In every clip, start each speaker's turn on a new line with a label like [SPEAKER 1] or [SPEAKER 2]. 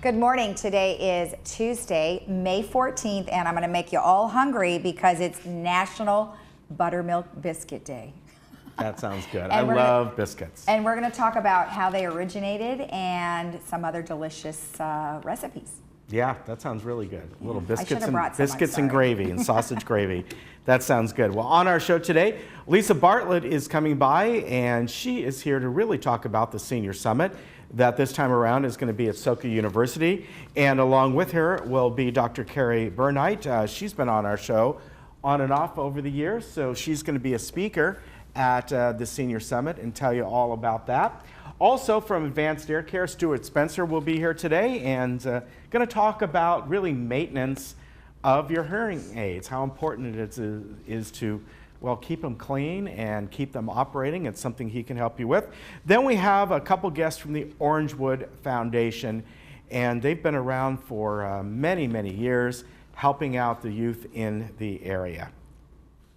[SPEAKER 1] Good morning. Today is Tuesday, May 14th, and I'm going to make you all hungry because it's National Buttermilk Biscuit Day.
[SPEAKER 2] That sounds good. I love biscuits.
[SPEAKER 1] And we're going to talk about how they originated and some other delicious recipes.
[SPEAKER 2] Yeah, that sounds really good. A little biscuits
[SPEAKER 1] some,
[SPEAKER 2] and gravy and sausage gravy. That sounds good. Well, on our show today, Lisa Bartlett is coming by, and she is here to really talk about the Senior Summit that this time around is going to be at Soka University. And along with her will be Dr. Carrie Burnite. She's been on our show on and off over the years, so she's going to be a speaker at the Senior Summit and tell you all about that. Also from Advanced Ear Care, Stuart Spencer will be here today and going to talk about really maintenance of your hearing aids, how important it is to, well, keep them clean and keep them operating. It's something he can help you with. Then we have a couple guests from the Orangewood Foundation, and they've been around for many, many years, helping out the youth in the area.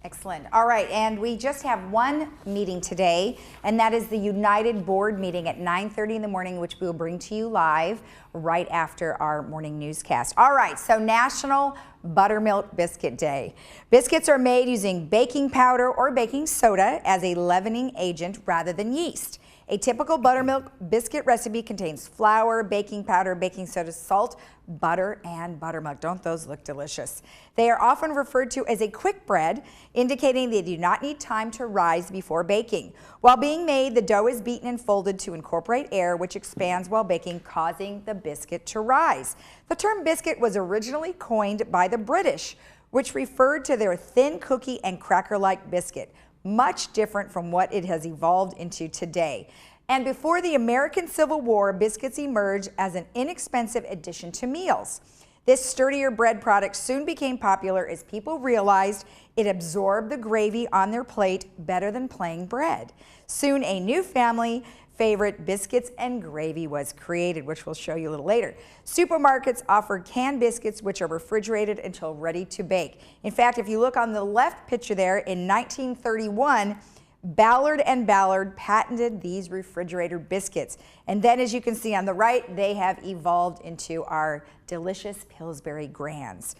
[SPEAKER 1] Excellent. All right, and we just have one meeting today, and that is the United Board meeting at 9:30 in the morning, which we will bring to you live right after our morning newscast. All right, so National Buttermilk Biscuit Day. Biscuits are made using baking powder or baking soda as a leavening agent rather than yeast. A typical buttermilk biscuit recipe contains flour, baking powder, baking soda, salt, butter, and buttermilk. Don't those look delicious? They are often referred to as a quick bread, indicating they do not need time to rise before baking. While being made, the dough is beaten and folded to incorporate air, which expands while baking, causing the biscuit to rise. The term biscuit was originally coined by the British, which referred to their thin cookie and cracker-like biscuit, much different from what it has evolved into today. And before the American Civil War, biscuits emerged as an inexpensive addition to meals. This sturdier bread product soon became popular as people realized it absorbed the gravy on their plate better than plain bread. Soon a new family favorite, biscuits and gravy, was created, which we'll show you a little later. Supermarkets offer canned biscuits, which are refrigerated until ready to bake. In fact, if you look on the left picture there, in 1931, Ballard and Ballard patented these refrigerator biscuits. And then, as you can see on the right, they have evolved into our delicious Pillsbury Grands.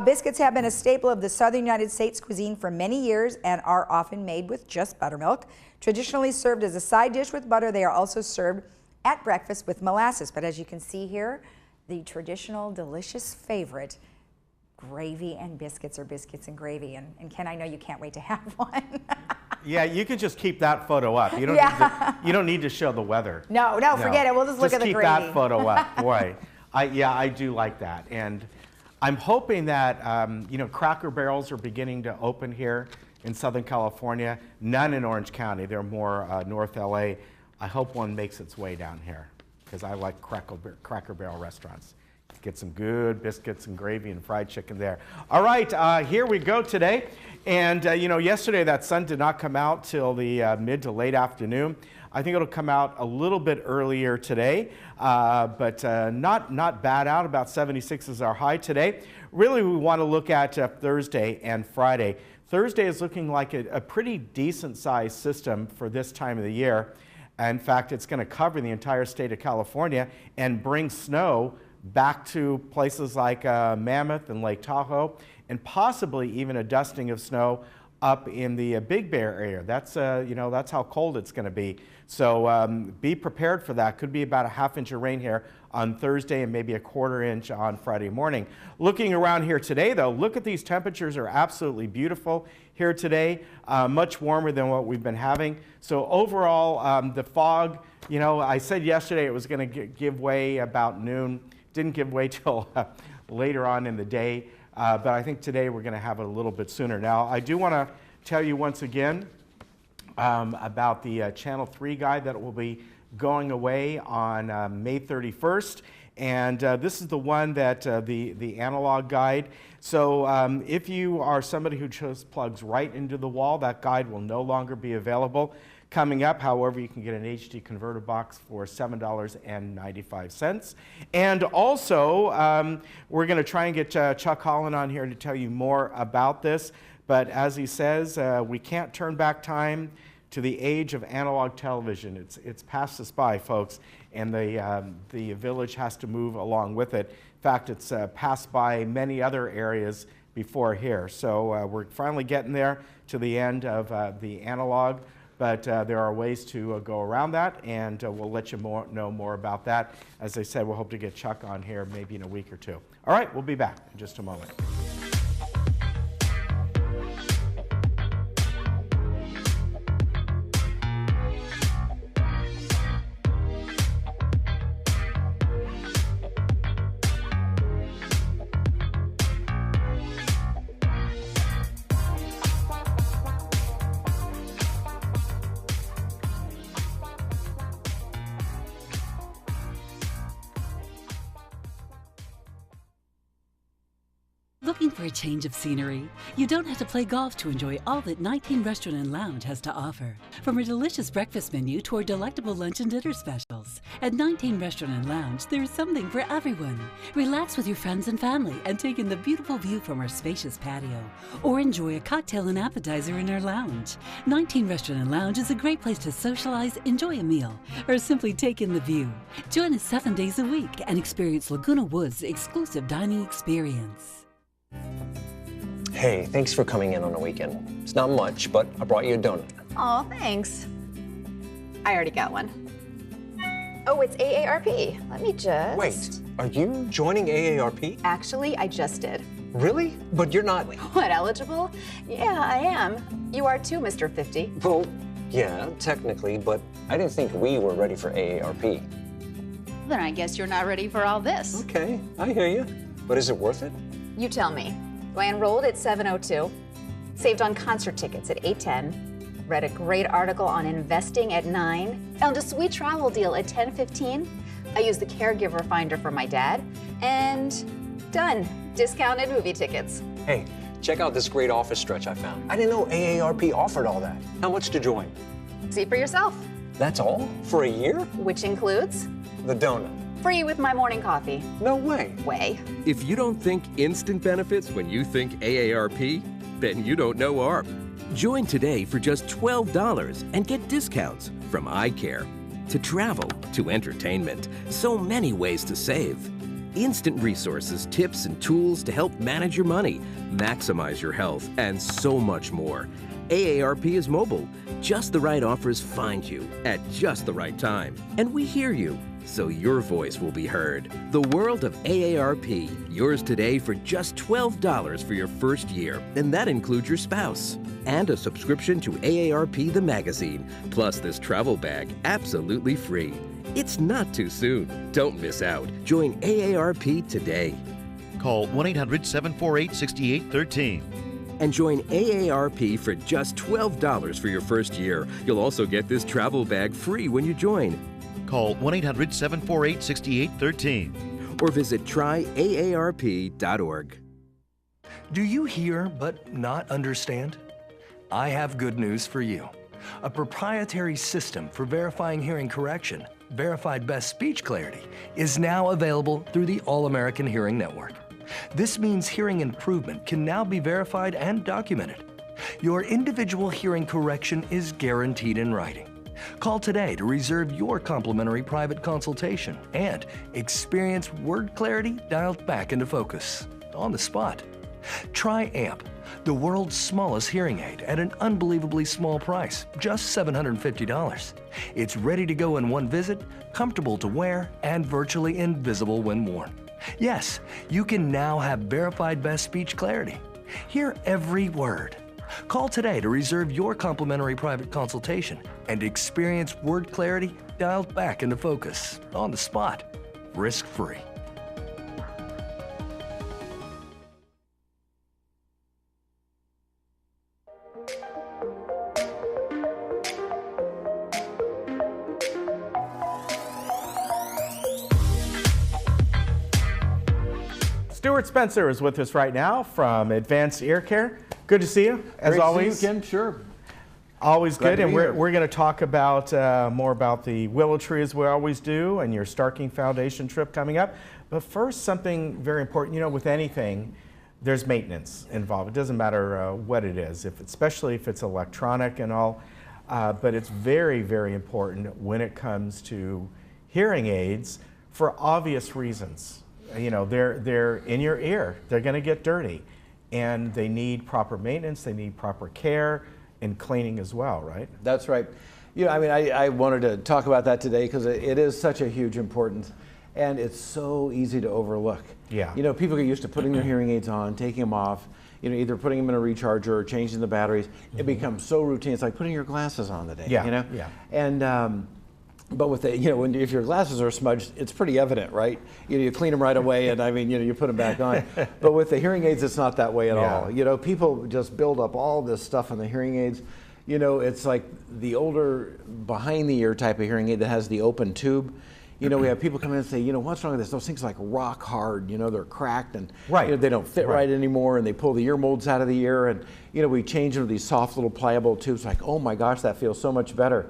[SPEAKER 1] Biscuits have been a staple of the Southern United States cuisine for many years and are often made with just buttermilk. Traditionally served as a side dish with butter, they are also served at breakfast with molasses. But as you can see here, the traditional delicious favorite, gravy and biscuits, or biscuits and gravy. And Ken, I know you can't wait to have one.
[SPEAKER 2] Yeah, you can just keep that photo up. You don't need to show the weather.
[SPEAKER 1] No, forget it. We'll just look at the gravy.
[SPEAKER 2] Just keep that photo up. Boy, I do like that. And I'm hoping that, Cracker Barrels are beginning to open here in Southern California. None in Orange County. They're more North LA. I hope one makes its way down here because I like Cracker Barrel restaurants. Get some good biscuits and gravy and fried chicken there. All right, here we go today. And, yesterday that sun did not come out till the mid to late afternoon. I think it'll come out a little bit earlier today, but not bad out. About 76 is our high today. Really, we want to look at Thursday and Friday. Thursday is looking like a pretty decent sized system for this time of the year. In fact, it's going to cover the entire state of California and bring snow back to places like Mammoth and Lake Tahoe, and possibly even a dusting of snow up in the Big Bear area. That's that's how cold it's going to be. So be prepared for that. Could be about a ½ inch of rain here on Thursday and maybe a ¼ inch on Friday morning. Looking around here today, though, look at these temperatures are absolutely beautiful here today. Much warmer than what we've been having. So overall, the fog. I said yesterday it was going to give way about noon. Didn't give way till later on in the day, but I think today we're going to have it a little bit sooner. Now, I do want to tell you once again about the Channel 3 guide that will be going away on May 31st, and this is the one that the analog guide. So if you are somebody who just plugs right into the wall, that guide will no longer be available. Coming up, however, you can get an HD converter box for $7.95. And also, we're going to try and get Chuck Holland on here to tell you more about this. But as he says, we can't turn back time to the age of analog television. It's passed us by, folks, and the village has to move along with it. In fact, it's passed by many other areas before here. So we're finally getting there to the end of the analog, but there are ways to go around that, and we'll let you know more about that. As I said, we'll hope to get Chuck on here maybe in a week or two. All right, we'll be back in just a moment.
[SPEAKER 3] Looking for a change of scenery? You don't have to play golf to enjoy all that 19 Restaurant and Lounge has to offer. From a delicious breakfast menu to our delectable lunch and dinner specials. At 19 Restaurant and Lounge, there is something for everyone. Relax with your friends and family and take in the beautiful view from our spacious patio. Or enjoy a cocktail and appetizer in our lounge. 19 Restaurant and Lounge is a great place to socialize, enjoy a meal, or simply take in the view. Join us 7 days a week and experience Laguna Woods' exclusive dining experience.
[SPEAKER 4] Hey, thanks for coming in on a weekend. It's not much, but I brought you a donut.
[SPEAKER 5] Oh, thanks. I already got one. Oh, it's AARP. Let me just...
[SPEAKER 4] Wait, are you joining AARP?
[SPEAKER 5] Actually, I just did.
[SPEAKER 4] Really? But you're not...
[SPEAKER 5] What, eligible? Yeah, I am. You are too, Mr. 50.
[SPEAKER 4] Well, yeah, technically, but I didn't think we were ready for AARP.
[SPEAKER 5] Then I guess you're not ready for all this.
[SPEAKER 4] Okay, I hear you. But is it worth it?
[SPEAKER 5] You tell me. So I enrolled at 7:02, saved on concert tickets at 8:10, read a great article on investing at 9, found a sweet travel deal at 10:15. I used the caregiver finder for my dad, and done. Discounted movie tickets.
[SPEAKER 4] Hey, check out this great office stretch I found. I didn't know AARP offered all that. How much to join?
[SPEAKER 5] See for yourself.
[SPEAKER 4] That's all? For a year?
[SPEAKER 5] Which includes
[SPEAKER 4] The donut.
[SPEAKER 5] free with my morning coffee.
[SPEAKER 4] No way.
[SPEAKER 5] Way.
[SPEAKER 6] If you don't think instant benefits when you think AARP, then you don't know ARP. Join today for just $12 and get discounts from eye care to travel to entertainment. So many ways to save. Instant resources, tips, and tools to help manage your money, maximize your health, and so much more. AARP is mobile. Just the right offers find you at just the right time. And we hear you, so your voice will be heard. The world of AARP, yours today for just $12 for your first year, and that includes your spouse. And a subscription to AARP the magazine, plus this travel bag absolutely free. It's not too soon. Don't miss out. Join AARP today.
[SPEAKER 7] Call 1-800-748-6813.
[SPEAKER 6] And join AARP for just $12 for your first year. You'll also get this travel bag free when you join.
[SPEAKER 7] Call 1-800-748-6813.
[SPEAKER 6] Or visit tryaarp.org.
[SPEAKER 8] Do you hear but not understand? I have good news for you. A proprietary system for verifying hearing correction, Verified Best Speech Clarity, is now available through the All-American Hearing Network. This means hearing improvement can now be verified and documented. Your individual hearing correction is guaranteed in writing. Call today to reserve your complimentary private consultation and experience word clarity dialed back into focus on the spot. Try AMP, the world's smallest hearing aid at an unbelievably small price, just $750. It's ready to go in one visit, comfortable to wear, and virtually invisible when worn. Yes, you can now have verified best speech clarity. Hear every word. Call today to reserve your complimentary private consultation and experience word clarity dialed back into focus on the spot, risk-free.
[SPEAKER 2] Stuart Spencer is with us right now from Advanced Ear Care. Good to see you, as
[SPEAKER 9] Great
[SPEAKER 2] always.
[SPEAKER 9] To see you, Ken. Sure.
[SPEAKER 2] Always
[SPEAKER 9] Glad
[SPEAKER 2] good,
[SPEAKER 9] to
[SPEAKER 2] and
[SPEAKER 9] be
[SPEAKER 2] we're
[SPEAKER 9] here.
[SPEAKER 2] going to talk about more about the willow tree as we always do, and your Starking Foundation trip coming up. But first, something very important. You know, with anything, there's maintenance involved. It doesn't matter what it is, especially if it's electronic and all. but it's very, very important when it comes to hearing aids for obvious reasons. You know, they're in your ear, they're going to get dirty, and they need proper maintenance, they need proper care and cleaning as well, right?
[SPEAKER 7] That's right. You know, I mean, I wanted to talk about that today because it is such a huge importance, and it's so easy to overlook.
[SPEAKER 2] Yeah.
[SPEAKER 7] You know, people get used to putting their hearing aids on, taking them off, you know, either putting them in a recharger or changing the batteries. It becomes so routine. It's like putting your glasses on today,
[SPEAKER 2] Yeah,
[SPEAKER 7] you know?
[SPEAKER 2] yeah.
[SPEAKER 7] And, but with the, you know, if your glasses are smudged, it's pretty evident, right? You know, you clean them right away, and I mean, you know, you put them back on. But with the hearing aids, it's not that way at
[SPEAKER 2] Yeah.
[SPEAKER 7] all. You know, people just build up all this stuff on the hearing aids. You know, it's like the older behind the ear type of hearing aid that has the open tube. You know, we have people come in and say, you know, what's wrong with this? Those things are like rock hard, you know, they're cracked and
[SPEAKER 2] Right.
[SPEAKER 7] you know, they don't fit right anymore, and they pull the ear molds out of the ear, and you know, we change them to these soft little pliable tubes. Like, oh my gosh, that feels so much better.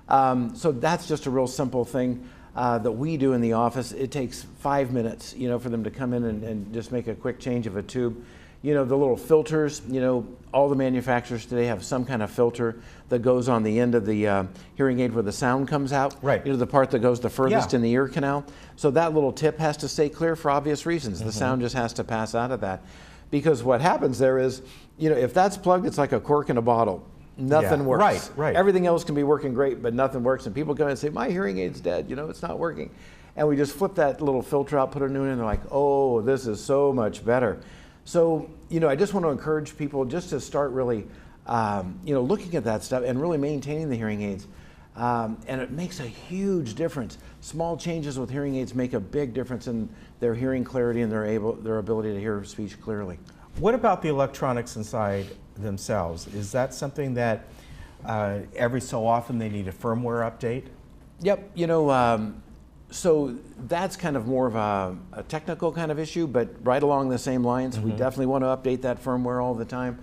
[SPEAKER 7] So that's just a real simple thing that we do in the office. It takes 5 minutes, you know, for them to come in and just make a quick change of a tube. You know, the little filters, you know, all the manufacturers today have some kind of filter that goes on the end of the hearing aid where the sound comes out.
[SPEAKER 2] Right.
[SPEAKER 7] You know, the part that goes the furthest
[SPEAKER 2] Yeah.
[SPEAKER 7] in the ear canal. So that little tip has to stay clear for obvious reasons. The sound just has to pass out of that. Because what happens there is, you know, if that's plugged, it's like a cork in a bottle. Nothing
[SPEAKER 2] Yeah.
[SPEAKER 7] works.
[SPEAKER 2] Right, right.
[SPEAKER 7] Everything else can be working great, but nothing works. And people come in and say, my hearing aid's dead, you know, it's not working. And we just flip that little filter out, put a new one in, and they're like, oh, this is so much better. So, you know, I just want to encourage people just to start really, you know, looking at that stuff and really maintaining the hearing aids. And it makes a huge difference. Small changes with hearing aids make a big difference in their hearing clarity and their ability to hear speech clearly.
[SPEAKER 2] What about the electronics inside themselves? Is that something that every so often they need a firmware update?
[SPEAKER 7] Yep, you know, so that's kind of more of a technical kind of issue, but right along the same lines, we definitely want to update that firmware all the time.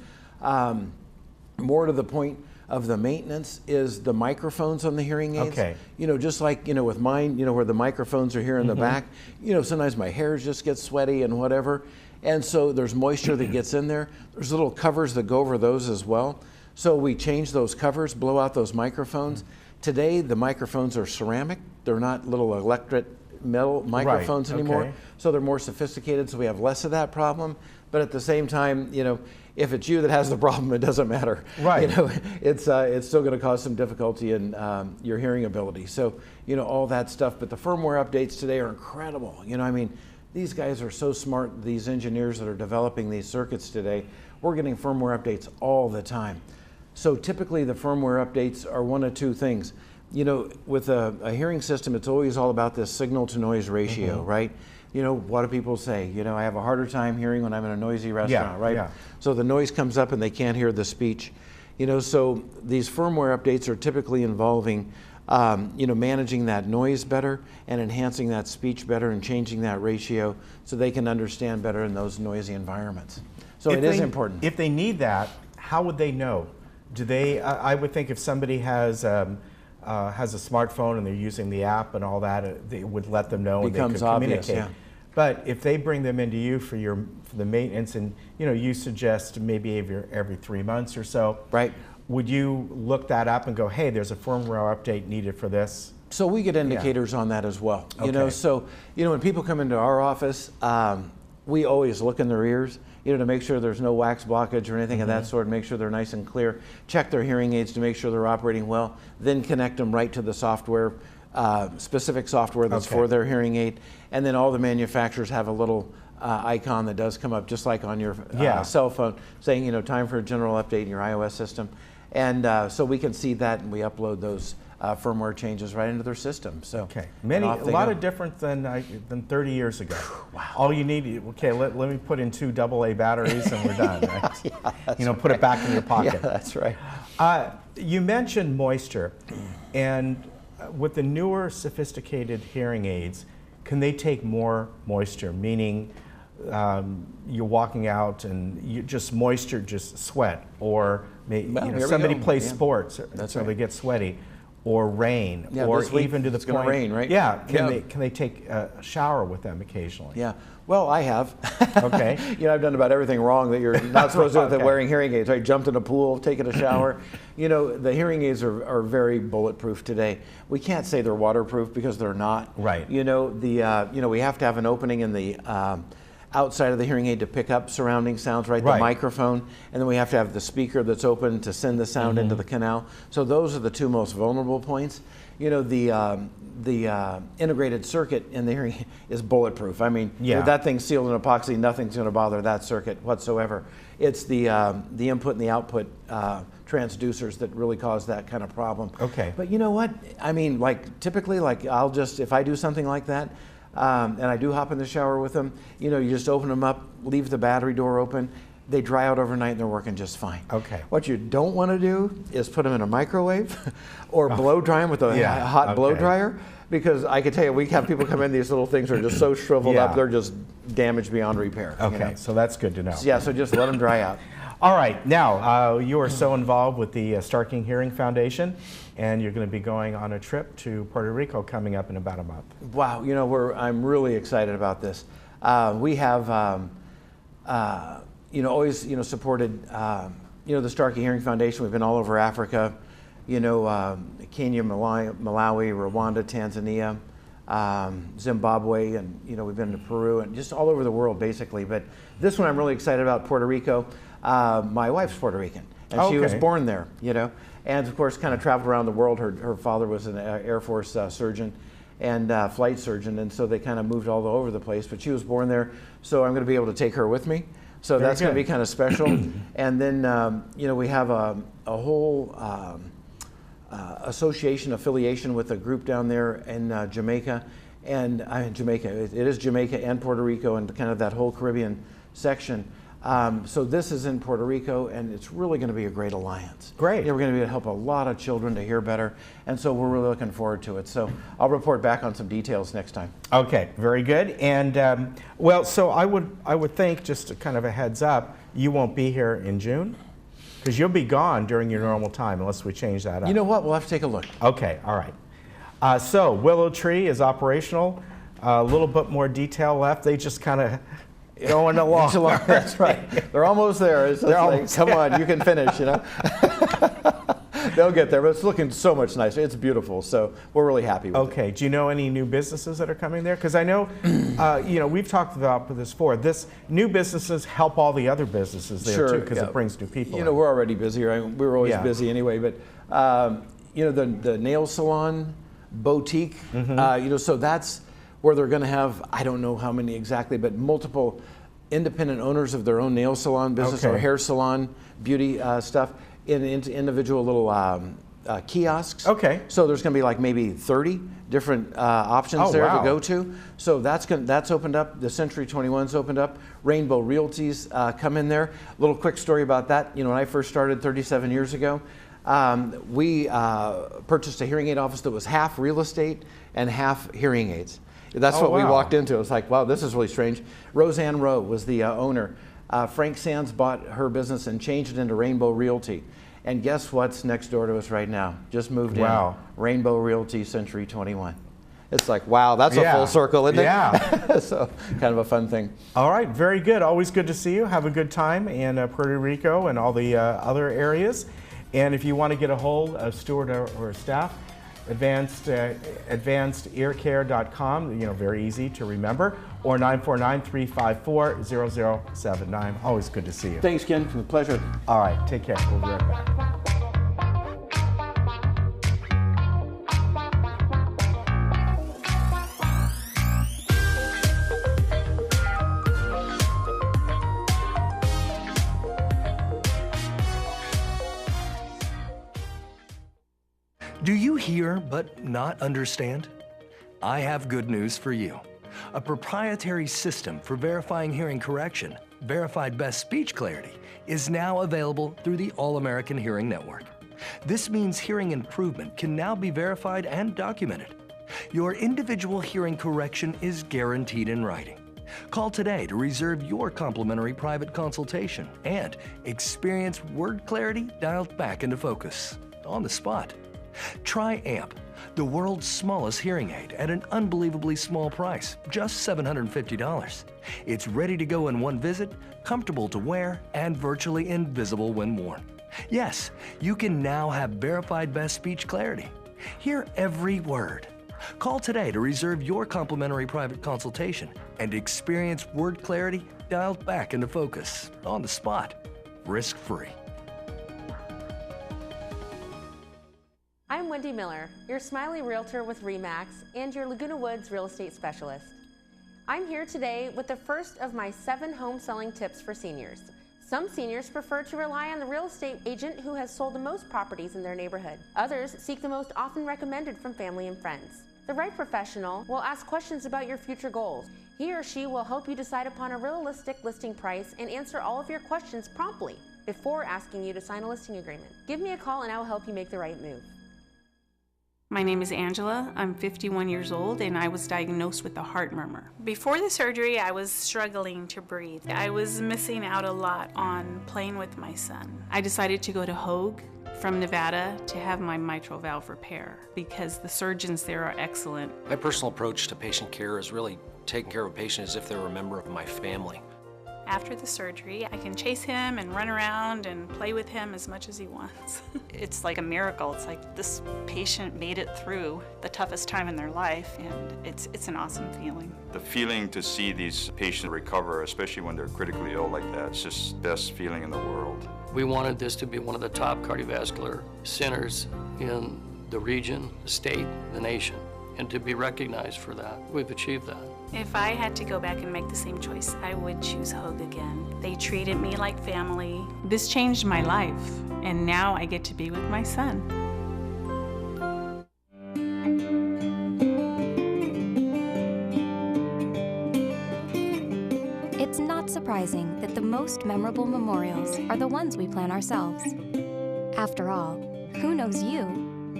[SPEAKER 7] More to the point of the maintenance is the microphones on the hearing aids.
[SPEAKER 2] Okay.
[SPEAKER 7] You know, just like, you know, with mine, you know, where the microphones are here in the back, you know, sometimes my hair just gets sweaty and whatever. And so there's moisture that gets in there. There's little covers that go over those as well. So we change those covers, blow out those microphones. Today, the microphones are ceramic. They're not little electric metal microphones anymore.
[SPEAKER 2] okay.
[SPEAKER 7] So they're more sophisticated, so we have less of that problem. But at the same time, you know, if it's you that has the problem, it doesn't matter.
[SPEAKER 2] Right.
[SPEAKER 7] You know, it's still going to cause some difficulty in your hearing ability. So, you know, all that stuff. But the firmware updates today are incredible. You know, I mean, these guys are so smart, these engineers that are developing these circuits today. We're getting firmware updates all the time. So typically the firmware updates are one of two things. You know, with a hearing system, it's always all about this signal to noise ratio, right? You know, what do people say? You know, I have a harder time hearing when I'm in a noisy restaurant, right?
[SPEAKER 2] yeah.
[SPEAKER 7] So the noise comes up and they can't hear the speech. You know, so these firmware updates are typically involving, you know, managing that noise better and enhancing that speech better and changing that ratio so they can understand better in those noisy environments. So it is important.
[SPEAKER 2] If they need that, how would they know? Do they? I would think if somebody has a smartphone and they're using the app and all that, they would let them know and they could
[SPEAKER 7] obvious,
[SPEAKER 2] communicate.
[SPEAKER 7] yeah.
[SPEAKER 2] But if they bring them into you for the maintenance, and you know, you suggest maybe every 3 months or so,
[SPEAKER 7] Right.
[SPEAKER 2] Would you look that up and go, hey, there's a firmware update needed for this?
[SPEAKER 7] So we get indicators on that as well. You know,
[SPEAKER 2] Okay.
[SPEAKER 7] so, you know, when people come into our office, we always look in their ears, you know, to make sure there's no wax blockage or anything of that sort, make sure they're nice and clear, check their hearing aids to make sure they're operating well, then connect them right to the software, specific software that's
[SPEAKER 2] Okay.
[SPEAKER 7] for their hearing aid. And then all the manufacturers have a little icon that does come up just like on your cell phone saying, you know, time for a general update in your iOS system. And so we can see that and we upload those firmware changes right into their system. So
[SPEAKER 2] Okay,
[SPEAKER 7] and
[SPEAKER 2] a
[SPEAKER 7] off they
[SPEAKER 2] lot
[SPEAKER 7] go.
[SPEAKER 2] of different than 30 years ago. Wow. All you need, okay, let me put in 2 AA batteries and we're done, right? You know, put it back in your pocket.
[SPEAKER 7] Yeah, that's right.
[SPEAKER 2] You mentioned moisture, and with the newer sophisticated hearing aids, can they take more moisture? Meaning, you're walking out and you just moisture, just sweat, or
[SPEAKER 7] Well, here we
[SPEAKER 2] somebody
[SPEAKER 7] go.
[SPEAKER 2] plays
[SPEAKER 7] Yeah.
[SPEAKER 2] sports,
[SPEAKER 7] That's
[SPEAKER 2] so
[SPEAKER 7] right.
[SPEAKER 2] they get sweaty. or rain,
[SPEAKER 7] Yeah,
[SPEAKER 2] or
[SPEAKER 7] this week
[SPEAKER 2] even to the
[SPEAKER 7] it's gonna
[SPEAKER 2] point,
[SPEAKER 7] rain, right?
[SPEAKER 2] Yeah,
[SPEAKER 7] Yeah.
[SPEAKER 2] can they take a shower with them occasionally?
[SPEAKER 7] Yeah. Well, I have.
[SPEAKER 2] Okay.
[SPEAKER 7] You know, I've done about everything wrong that you're not supposed to do with
[SPEAKER 2] Okay.
[SPEAKER 7] wearing hearing aids. Right? Jumped in a pool, taken a shower. You know, the hearing aids are very bulletproof today. We can't say they're waterproof because they're not.
[SPEAKER 2] Right.
[SPEAKER 7] You know, we have to have an opening in the outside of the hearing aid to pick up surrounding sounds, right?
[SPEAKER 2] Right.
[SPEAKER 7] The microphone, and then we have to have the speaker that's open to send the sound into the canal. So those are the two most vulnerable points. You know, the integrated circuit in the hearing is bulletproof. I mean,
[SPEAKER 2] Yeah.
[SPEAKER 7] with that thing sealed in epoxy, nothing's going to bother that circuit whatsoever. It's the input and the output transducers that really cause that kind of problem.
[SPEAKER 2] Okay.
[SPEAKER 7] But you know what? I mean, like typically, like if I do something like that, and I do hop in the shower with them, you know, you just open them up, leave the battery door open. They dry out overnight and they're working just fine.
[SPEAKER 2] Okay.
[SPEAKER 7] What you don't want to do is put them in a microwave or blow dry them with a
[SPEAKER 2] Yeah,
[SPEAKER 7] hot blow
[SPEAKER 2] okay.
[SPEAKER 7] dryer, because I can tell you, we have people come in, these little things are just so shriveled
[SPEAKER 2] Yeah.
[SPEAKER 7] up, they're just damaged beyond repair. you
[SPEAKER 2] Okay,
[SPEAKER 7] know?
[SPEAKER 2] so that's good to know.
[SPEAKER 7] Yeah, so just let them dry out.
[SPEAKER 2] All right, now you are so involved with the Starking Hearing Foundation, and you're going to be going on a trip to Puerto Rico coming up in about a month.
[SPEAKER 7] Wow, you know, I'm really excited about this. We have, you know, always, you know, supported, you know, the Starkey Hearing Foundation. We've been all over Africa, you know, Kenya, Malawi, Rwanda, Tanzania, Zimbabwe, and, you know, we've been to Peru and just all over the world, basically. But this one I'm really excited about, Puerto Rico. My wife's Puerto Rican, and she was
[SPEAKER 2] Okay.
[SPEAKER 7] born there, you know, and of course kind of traveled around the world. Her father was an Air Force surgeon and flight surgeon, and so they kind of moved all over the place, but she was born there, so I'm going to be able to take her with me. So
[SPEAKER 2] Very
[SPEAKER 7] that's going to
[SPEAKER 2] good.
[SPEAKER 7] be kind of special. And then, you know, we have a whole affiliation with a group down there in Jamaica, and it is Jamaica and Puerto Rico and kind of that whole Caribbean section. So this is in Puerto Rico, and it's really going to be a great alliance.
[SPEAKER 2] Great.
[SPEAKER 7] You know, we're going to be able to help a lot of children to hear better, and so we're really looking forward to it. So I'll report back on some details next time.
[SPEAKER 2] Okay, very good. And well, so I would think, just kind of a heads up, you won't be here in June, because you'll be gone during your normal time unless we change that up.
[SPEAKER 7] You know what? We'll have to take a look.
[SPEAKER 2] Okay, all right. So Willow Tree is operational. A little bit more detail left. They just kind of going along.
[SPEAKER 7] It's along. That's right. They're almost there. It's
[SPEAKER 2] They're
[SPEAKER 7] like,
[SPEAKER 2] almost
[SPEAKER 7] come on, you can finish, you know. They'll get there, but it's looking so much nicer. It's beautiful, so we're really happy with it.
[SPEAKER 2] Okay. Do you know any new businesses that are coming there? Because I know, you know, we've talked about this before. New businesses help all the other businesses there too, because
[SPEAKER 7] yeah.
[SPEAKER 2] it brings new people.
[SPEAKER 7] You know,
[SPEAKER 2] in.
[SPEAKER 7] we're already busy, right? We were always
[SPEAKER 2] Yeah.
[SPEAKER 7] busy anyway, but you know, the nail salon, boutique, you know, so that's where they're going to have, I don't know how many exactly, but multiple independent owners of their own nail salon business or
[SPEAKER 2] Okay.
[SPEAKER 7] hair salon, beauty stuff in individual little kiosks.
[SPEAKER 2] Okay.
[SPEAKER 7] So there's going to be like maybe 30 different options
[SPEAKER 2] Oh,
[SPEAKER 7] there
[SPEAKER 2] wow.
[SPEAKER 7] to go to. So that's opened up. The Century 21's opened up. Rainbow Realty's come in there. A little quick story about that. You know, when I first started 37 years ago, we purchased a hearing aid office that was half real estate and half hearing aids. That's
[SPEAKER 2] Oh,
[SPEAKER 7] what we
[SPEAKER 2] wow.
[SPEAKER 7] walked into. It was like, wow, this is really strange. Roseanne Rowe was the owner. Frank Sands bought her business and changed it into Rainbow Realty. And guess what's next door to us right now? Just moved
[SPEAKER 2] Wow.
[SPEAKER 7] in. Rainbow Realty Century 21. It's like, wow, that's
[SPEAKER 2] Yeah.
[SPEAKER 7] a full circle, isn't it?
[SPEAKER 2] Yeah.
[SPEAKER 7] So kind of a fun thing.
[SPEAKER 2] All right, very good. Always good to see you. Have a good time in Puerto Rico and all the other areas. And if you want to get a hold of Stuart or staff, advancedearcare.com, you know, very easy to remember, or 949-354-0079. Always good to see you.
[SPEAKER 7] Thanks, Ken. It's a pleasure.
[SPEAKER 2] All right, take care. We'll be right back.
[SPEAKER 8] Do you hear but not understand? I have good news for you. A proprietary system for verifying hearing correction, verified best speech clarity, is now available through the All-American Hearing Network. This means hearing improvement can now be verified and documented. Your individual hearing correction is guaranteed in writing. Call today to reserve your complimentary private consultation and experience word clarity dialed back into focus on the spot. Try AMP, the world's smallest hearing aid at an unbelievably small price, just $750. It's ready to go in one visit, comfortable to wear, and virtually invisible when worn. Yes, you can now have verified best speech clarity. Hear every word. Call today to reserve your complimentary private consultation and experience word clarity dialed back into focus on the spot, risk-free.
[SPEAKER 9] I'm Wendy Miller, your Smiley Realtor with RE/MAX and your Laguna Woods real estate specialist. I'm here today with the first of my 7 home selling tips for seniors. Some seniors prefer to rely on the real estate agent who has sold the most properties in their neighborhood. Others seek the most often recommended from family and friends. The right professional will ask questions about your future goals. He or she will help you decide upon a realistic listing price and answer all of your questions promptly before asking you to sign a listing agreement. Give me a call and I will help you make the right move.
[SPEAKER 10] My name is Angela. I'm 51 years old and I was diagnosed with a heart murmur. Before the surgery, I was struggling to breathe. I was missing out a lot on playing with my son. I decided to go to Hoag from Nevada to have my mitral valve repair because the surgeons there are excellent.
[SPEAKER 4] My personal approach to patient care is really taking care of a patient as if they were a member of my family.
[SPEAKER 10] After the surgery, I can chase him and run around and play with him as much as he wants. It's like a miracle. It's like this patient made it through the toughest time in their life, and it's an awesome feeling.
[SPEAKER 11] The feeling to see these patients recover, especially when they're critically ill like that, it's just the best feeling in the world.
[SPEAKER 12] We wanted this to be one of the top cardiovascular centers in the region, the state, the nation, and to be recognized for that. We've achieved that.
[SPEAKER 10] If I had to go back and make the same choice, I would choose Hoag again. They treated me like family. This changed my life, and now I get to be with my son.
[SPEAKER 13] It's not surprising that the most memorable memorials are the ones we plan ourselves. After all, who knows you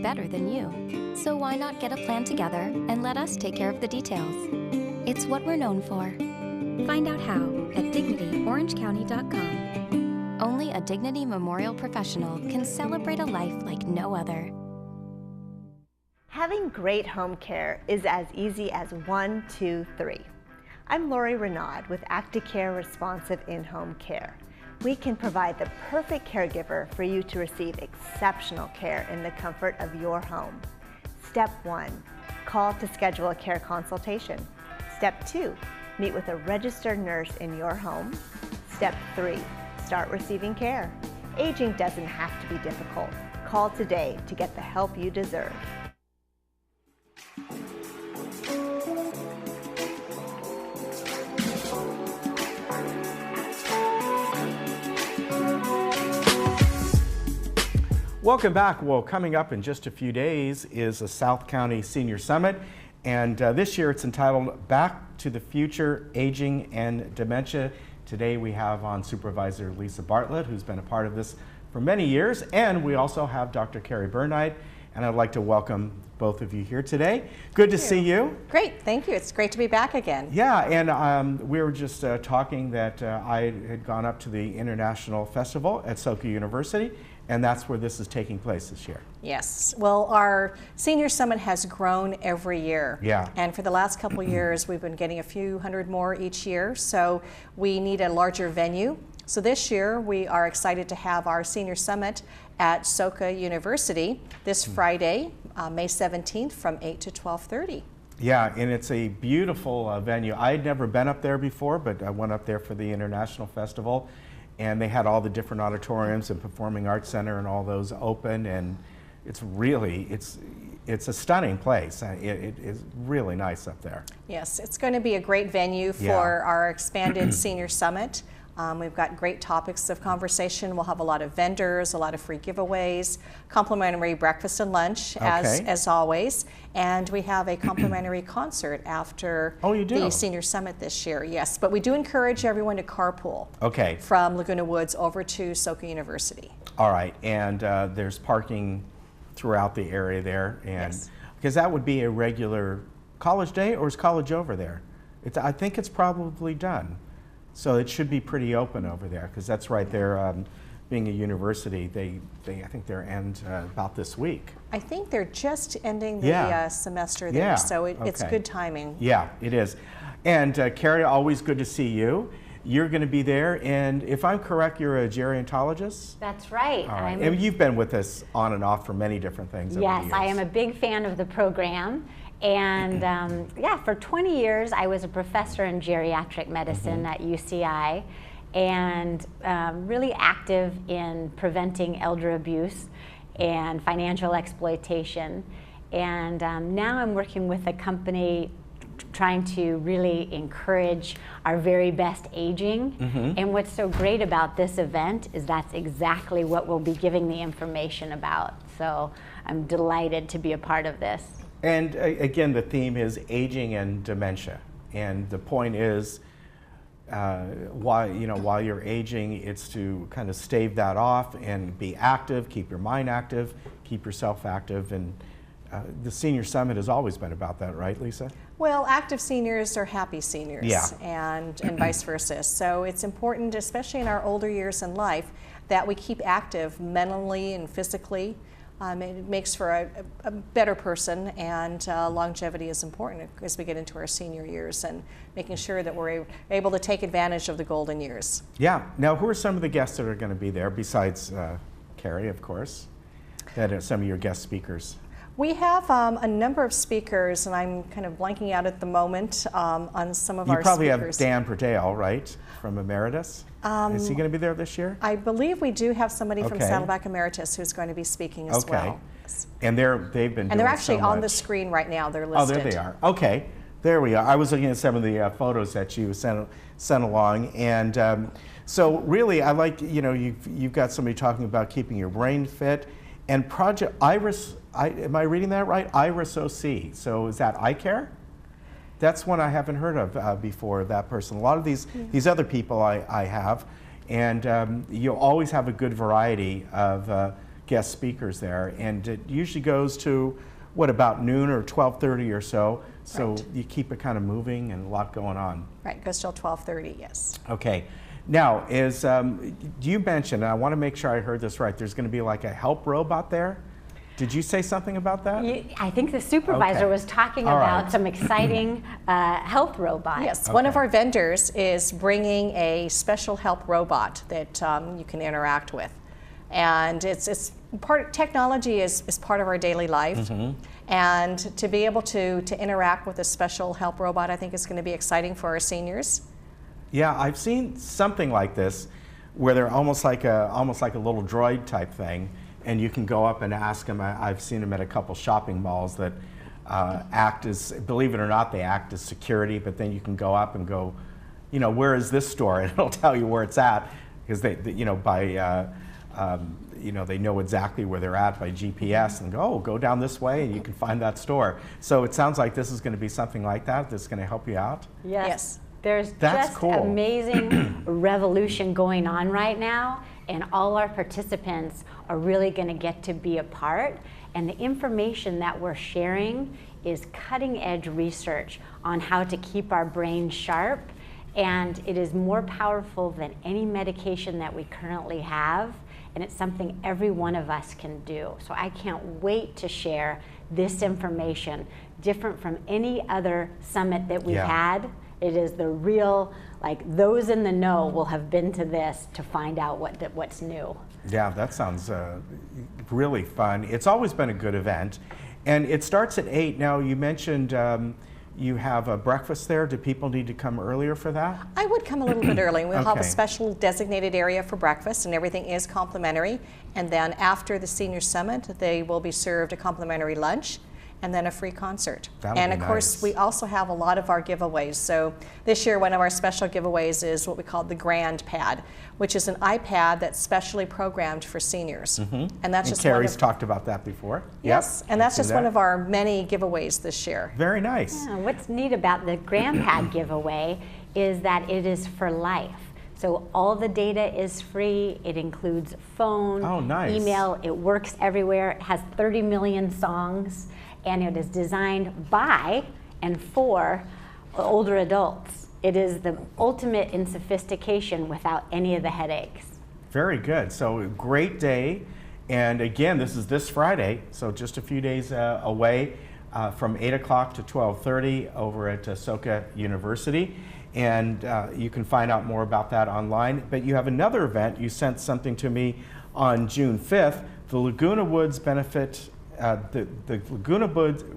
[SPEAKER 13] better than you? So why not get a plan together and let us take care of the details? It's what we're known for. Find out how at DignityOrangeCounty.com. Only a Dignity Memorial professional can celebrate a life like no other.
[SPEAKER 14] Having great home care is as easy as 1, 2, 3. I'm Lori Renaud with ActiCare Responsive In-Home Care. We can provide the perfect caregiver for you to receive exceptional care in the comfort of your home. Step 1, call to schedule a care consultation. Step 2, meet with a registered nurse in your home. Step 3, start receiving care. Aging doesn't have to be difficult. Call today to get the help you deserve.
[SPEAKER 2] Welcome back. Well, coming up in just a few days is a South County Senior Summit. And this year it's entitled Back to the Future, Aging and Dementia. Today we have on Supervisor Lisa Bartlett, who's been a part of this for many years. And we also have Dr. Carrie Burnite. And I'd like to welcome both of you here today. Good to see you.
[SPEAKER 15] Great, thank you. It's great to be back again.
[SPEAKER 2] Yeah, and we were just talking that I had gone up to the International Festival at Soka University, and that's where this is taking place this year.
[SPEAKER 15] Yes, well, our Senior Summit has grown every year.
[SPEAKER 2] Yeah.
[SPEAKER 15] And for the last couple years, we've been getting a few hundred more each year, so we need a larger venue. So this year, we are excited to have our Senior Summit at Soka University this Friday, May 17th from 8 to 12:30.
[SPEAKER 2] Yeah, and it's a beautiful venue. I had never been up there before, but I went up there for the International Festival, and they had all the different auditoriums and Performing Arts Center and all those open, and it's really, it's a stunning place. It is really nice up there.
[SPEAKER 15] Yes, it's going to be a great venue for our expanded Senior Summit. We've got great topics of conversation. We'll have a lot of vendors, a lot of free giveaways, complimentary breakfast and lunch, as always. And we have a complimentary concert after the Senior Summit this year. Yes, but we do encourage everyone to carpool from Laguna Woods over to Soka University.
[SPEAKER 2] All right, and there's parking throughout the area there, and because that would be a regular college day, or is college over there? I think it's probably done. So it should be pretty open over there, because that's right there being a university, I think their end about this week.
[SPEAKER 15] I think they're just ending the semester there,
[SPEAKER 2] Yeah.
[SPEAKER 15] so it's
[SPEAKER 2] Okay.
[SPEAKER 15] good timing.
[SPEAKER 2] Yeah, it is. And Carrie, always good to see you. You're going to be there, and if I'm correct, you're a gerontologist?
[SPEAKER 16] That's right.
[SPEAKER 2] All right. And you've been with us on and off for many different things.
[SPEAKER 16] Yes, I am a big fan of the program. And yeah, for 20 years, I was a professor in geriatric medicine at UCI, and really active in preventing elder abuse and financial exploitation. And now I'm working with a company trying to really encourage our very best aging. And what's so great about this event is that's exactly what we'll be giving the information about. So I'm delighted to be a part of this.
[SPEAKER 2] And again, the theme is aging and dementia. And the point is, while you're aging, it's to kind of stave that off and be active, keep your mind active, keep yourself active. And the Senior Summit has always been about that, right, Lisa?
[SPEAKER 15] Well, active seniors are happy seniors, and vice versa. So it's important, especially in our older years in life, that we keep active mentally and physically. It makes for a better person, and longevity is important as we get into our senior years, and making sure that we're able to take advantage of the golden years.
[SPEAKER 2] Yeah. Now, who are some of the guests that are going to be there, besides Carrie, of course, that are some of your guest speakers?
[SPEAKER 15] We have a number of speakers, and I'm kind of blanking out at the moment on some of our speakers.
[SPEAKER 2] You probably have Dan Perdale, right, from Emeritus? Is he going to be there this year?
[SPEAKER 15] I believe we do have somebody from Saddleback Emeritus who's going to be speaking as well.
[SPEAKER 2] And they've been doing
[SPEAKER 15] and they're actually
[SPEAKER 2] so
[SPEAKER 15] on the
[SPEAKER 2] much.
[SPEAKER 15] screen right now. They're listed.
[SPEAKER 2] Oh, there they are. Okay, there we are. I was looking at some of the photos that you sent along, and so really, I like, you've got somebody talking about keeping your brain fit, and Project Iris. Am I reading that right? Iris OC. So is that eye care? That's one I haven't heard of before, that person. A lot of these other people I have, and you'll always have a good variety of guest speakers there, and it usually goes to, what, about noon or 12:30 or so, so you keep it kind of moving and a lot going on.
[SPEAKER 15] Right, it goes till 12:30, yes.
[SPEAKER 2] Okay. Now, you mentioned, and I want to make sure I heard this right, there's going to be like a help robot there? Did you say something about that?
[SPEAKER 16] I think the supervisor was talking about some exciting health robots.
[SPEAKER 15] Yes, one of our vendors is bringing a special help robot that you can interact with. And it's technology is part of our daily life. And to be able to interact with a special help robot, I think is going to be exciting for our seniors.
[SPEAKER 2] Yeah, I've seen something like this where they're almost like a little droid type thing. And you can go up and ask them. I've seen them at a couple shopping malls that act as, believe it or not, they act as security, but then you can go up and go, where is this store? And it'll tell you where it's at, because they know exactly where they're at by GPS, and go down this way and you can find that store. So it sounds like this is going to be something like that that's going to help you out.
[SPEAKER 16] Yes. There's
[SPEAKER 2] That's
[SPEAKER 16] just
[SPEAKER 2] cool.
[SPEAKER 16] amazing revolution going on right now, and all our participants are really going to get to be a part. And the information that we're sharing is cutting edge research on how to keep our brains sharp, and it is more powerful than any medication that we currently have, and it's something every one of us can do. So I can't wait to share this information, different from any other summit that we've had. It is the real, those in the know will have been to this to find out what's new.
[SPEAKER 2] Yeah, that sounds really fun. It's always been a good event. And it starts at 8. Now, you mentioned you have a breakfast there. Do people need to come earlier for that?
[SPEAKER 15] I would come a little bit early. We'll have a special designated area for breakfast, and everything is complimentary. And then after the Senior Summit, they will be served a complimentary lunch, and then a free concert. And of course, we also have a lot of our giveaways. So this year, one of our special giveaways is what we call the Grand Pad, which is an iPad that's specially programmed for seniors. And that's just
[SPEAKER 2] Carrie's talked about that before.
[SPEAKER 15] Yes, and that's just one of our many giveaways this year.
[SPEAKER 2] Very nice.
[SPEAKER 16] Yeah, what's neat about the Grand Pad giveaway is that it is for life. So all the data is free. It includes phone, email. It works everywhere. It has 30 million songs. And it is designed by and for older adults. It is the ultimate in sophistication without any of the headaches.
[SPEAKER 2] Very good. So great day. And again, this is this Friday, so just a few days away, from 8 o'clock to 12:30 over at Soka University. And you can find out more about that online. But you have another event. You sent something to me on June 5th, the Laguna Woods Benefit, the Laguna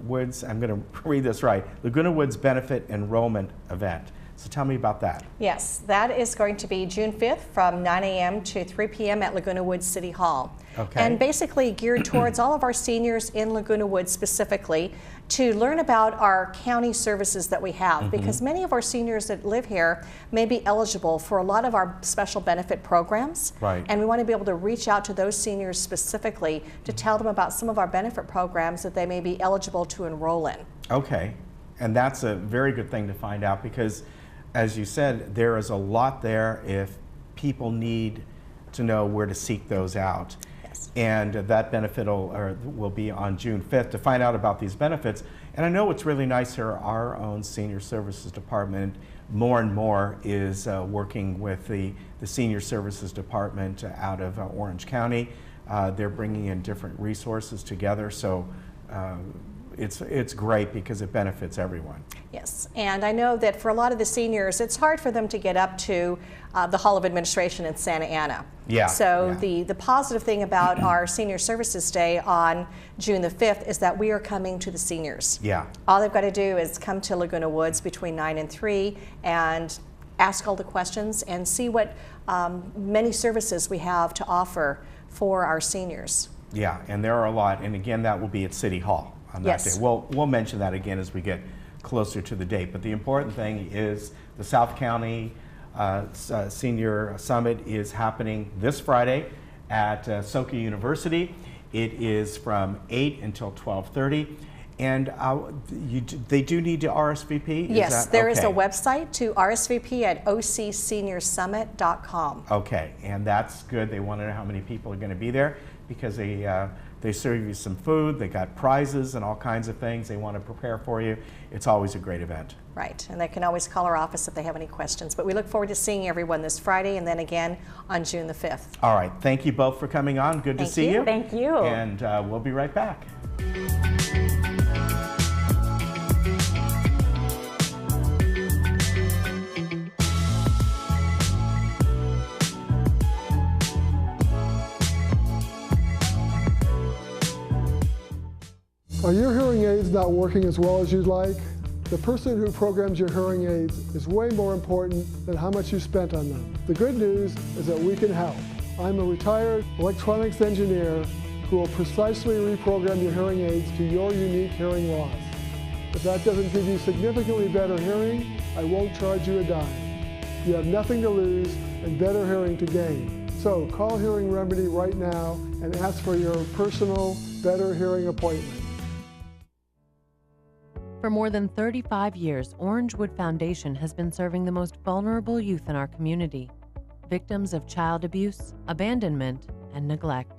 [SPEAKER 2] Woods, I'm going to read this right, Laguna Woods Benefit Enrollment Event. So tell me about that.
[SPEAKER 15] Yes, that is going to be June 5th from 9 a.m. to 3 p.m. at Laguna Woods City Hall.
[SPEAKER 2] Okay.
[SPEAKER 15] And basically geared towards all of our seniors in Laguna Woods specifically to learn about our county services that we have, because many of our seniors that live here may be eligible for a lot of our special benefit programs.
[SPEAKER 2] Right.
[SPEAKER 15] And we want to be able to reach out to those seniors specifically to tell them about some of our benefit programs that they may be eligible to enroll in.
[SPEAKER 2] Okay. And that's a very good thing to find out, because as you said, there is a lot there if people need to know where to seek those out.
[SPEAKER 15] Yes.
[SPEAKER 2] And that benefit will be on June 5th to find out about these benefits. And I know what's really nice here, our own Senior Services Department more and more is working with the Senior Services Department out of Orange County. They're bringing in different resources together. So it's great because it benefits everyone.
[SPEAKER 15] Yes, and I know that for a lot of the seniors, it's hard for them to get up to the Hall of Administration in Santa Ana.
[SPEAKER 2] Yeah.
[SPEAKER 15] So the positive thing about our Senior Services Day on June the 5th is that we are coming to the seniors.
[SPEAKER 2] Yeah.
[SPEAKER 15] All they've got to do is come to Laguna Woods between 9 and 3 and ask all the questions and see what many services we have to offer for our seniors.
[SPEAKER 2] Yeah, and there are a lot. And again, that will be at City Hall on that day. We'll mention that again as we get closer to the date. But the important thing is the South County Senior Summit is happening this Friday at Soka University. It is from 8 until 12:30. And they do need to RSVP?
[SPEAKER 15] Yes, there is a website to RSVP at ocseniorsummit.com.
[SPEAKER 2] Okay, and that's good. They want to know how many people are going to be there, because they serve you some food, they got prizes and all kinds of things they want to prepare for you. It's always a great event.
[SPEAKER 15] Right, and they can always call our office if they have any questions. But we look forward to seeing everyone this Friday and then again on June the 5th.
[SPEAKER 2] All right, thank you both for coming on. Good to see you.
[SPEAKER 16] Thank you.
[SPEAKER 2] And we'll be right back.
[SPEAKER 17] Are your hearing aids not working as well as you'd like? The person who programs your hearing aids is way more important than how much you spent on them. The good news is that we can help. I'm a retired electronics engineer who will precisely reprogram your hearing aids to your unique hearing loss. If that doesn't give you significantly better hearing, I won't charge you a dime. You have nothing to lose and better hearing to gain. So call Hearing Remedy right now and ask for your personal better hearing appointment.
[SPEAKER 18] For more than 35 years, Orangewood Foundation has been serving the most vulnerable youth in our community, victims of child abuse, abandonment, and neglect.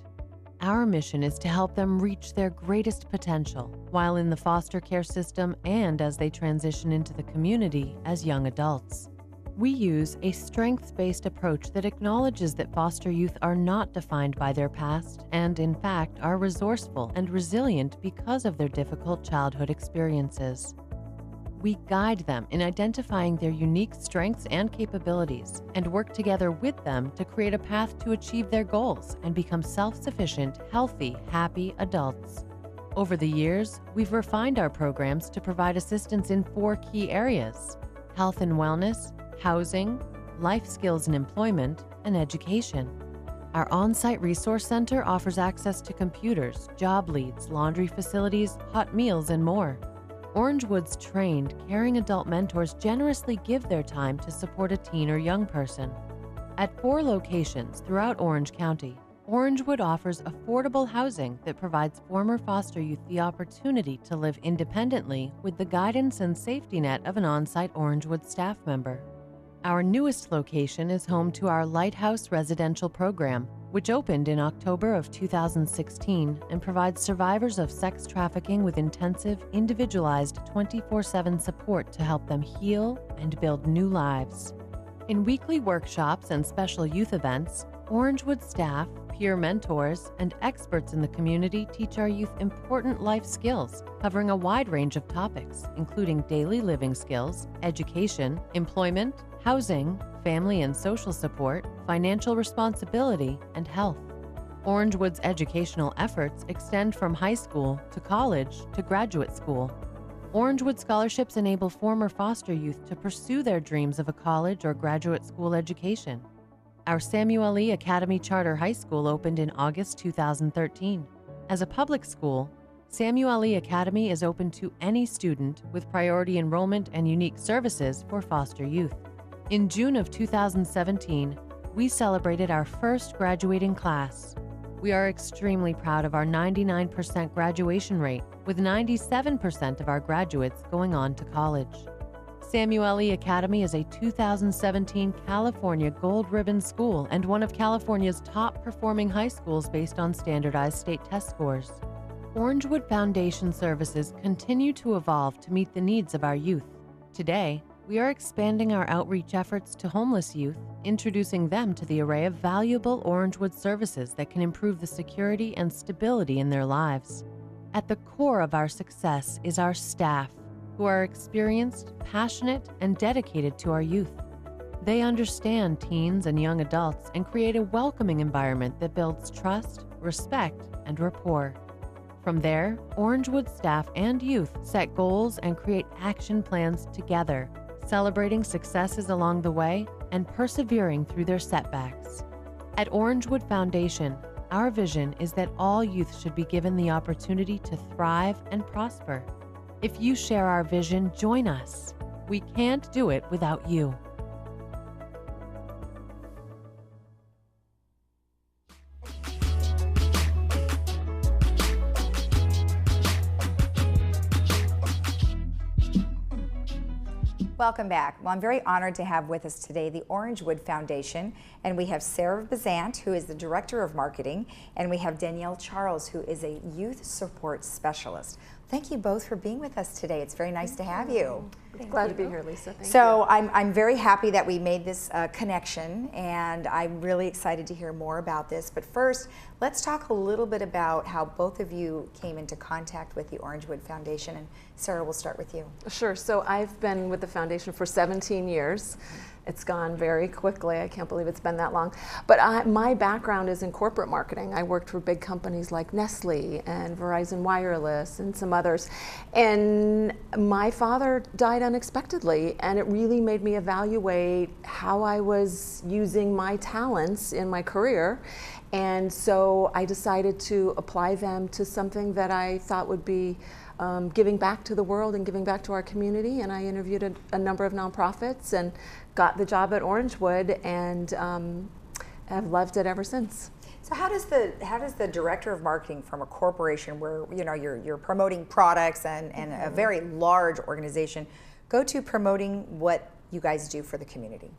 [SPEAKER 18] Our mission is to help them reach their greatest potential while in the foster care system and as they transition into the community as young adults. We use a strengths-based approach that acknowledges that foster youth are not defined by their past and, in fact, are resourceful and resilient because of their difficult childhood experiences. We guide them in identifying their unique strengths and capabilities and work together with them to create a path to achieve their goals and become self-sufficient, healthy, happy adults. Over the years, we've refined our programs to provide assistance in 4 key areas: health and wellness, housing, life skills and employment, and education. Our on-site resource center offers access to computers, job leads, laundry facilities, hot meals, and more. Orangewood's trained, caring adult mentors generously give their time to support a teen or young person. At 4 locations throughout Orange County, Orangewood offers affordable housing that provides former foster youth the opportunity to live independently with the guidance and safety net of an on-site Orangewood staff member. Our newest location is home to our Lighthouse Residential Program, which opened in October of 2016 and provides survivors of sex trafficking with intensive, individualized 24/7 support to help them heal and build new lives. In weekly workshops and special youth events, Orangewood staff, peer mentors, and experts in the community teach our youth important life skills, covering a wide range of topics, including daily living skills, education, employment, housing, family and social support, financial responsibility, and health. Orangewood's educational efforts extend from high school to college to graduate school. Orangewood scholarships enable former foster youth to pursue their dreams of a college or graduate school education. Our Samuel E. Academy Charter High School opened in August 2013. As a public school, Samuel E. Academy is open to any student with priority enrollment and unique services for foster youth. In June of 2017, we celebrated our first graduating class. We are extremely proud of our 99% graduation rate, with 97% of our graduates going on to college. Samuel E. Academy is a 2017 California Gold Ribbon School and one of California's top performing high schools based on standardized state test scores. Orangewood Foundation services continue to evolve to meet the needs of our youth. Today, we are expanding our outreach efforts to homeless youth, introducing them to the array of valuable Orangewood services that can improve the security and stability in their lives. At the core of our success is our staff, who are experienced, passionate, and dedicated to our youth. They understand teens and young adults and create a welcoming environment that builds trust, respect, and rapport. From there, Orangewood staff and youth set goals and create action plans together, celebrating successes along the way and persevering through their setbacks. At Orangewood Foundation, our vision is that all youth should be given the opportunity to thrive and prosper. If you share our vision, join us. We can't do it without you.
[SPEAKER 1] Welcome back. Well, I'm very honored to have with us today the Orangewood Foundation, and we have Sarah Bazant, who is the Director of Marketing, and we have Danielle Charles, who is a Youth Support Specialist. Thank you both for being with us today. It's very nice to have you.
[SPEAKER 19] Glad to be here, Lisa. Thank
[SPEAKER 1] So
[SPEAKER 19] you.
[SPEAKER 1] I'm very happy that we made this connection, and I'm really excited to hear more about this. But first, let's talk a little bit about how both of you came into contact with the Orangewood Foundation. And Sarah, we'll start with you.
[SPEAKER 19] Sure. So I've been with the foundation for 17 years. It's gone very quickly. I can't believe it's been that long. But my background is in corporate marketing. I worked for big companies like Nestled and Verizon Wireless and some others. And my father died unexpectedly, and it really made me evaluate how I was using my talents in my career. And so I decided to apply them to something that I thought would be giving back to the world and giving back to our community. And I interviewed a number of nonprofits and got the job at Orangewood, and have loved it ever since.
[SPEAKER 1] So how does the director of marketing from a corporation where you're promoting products and a very large organization go to promoting what you guys do for the community?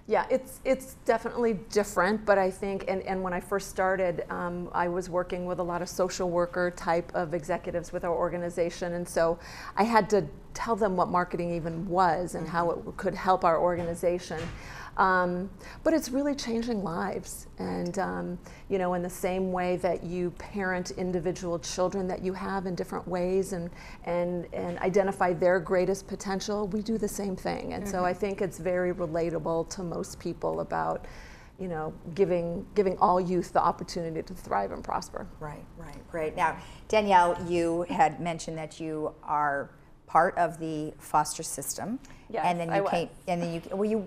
[SPEAKER 19] Yeah, it's definitely different, but I think, and when I first started, I was working with a lot of social worker type of executives with our organization, and so I had to tell them what marketing even was and how it could help our organization. But it's really changing lives, and in the same way that you parent individual children that you have in different ways and identify their greatest potential, we do the same thing. And so I think it's very relatable to most people about giving all youth the opportunity to thrive and prosper.
[SPEAKER 1] Right, great. Now, Danielle, you had mentioned that you are part of the foster system.
[SPEAKER 19] Yes,
[SPEAKER 1] and then you came, and then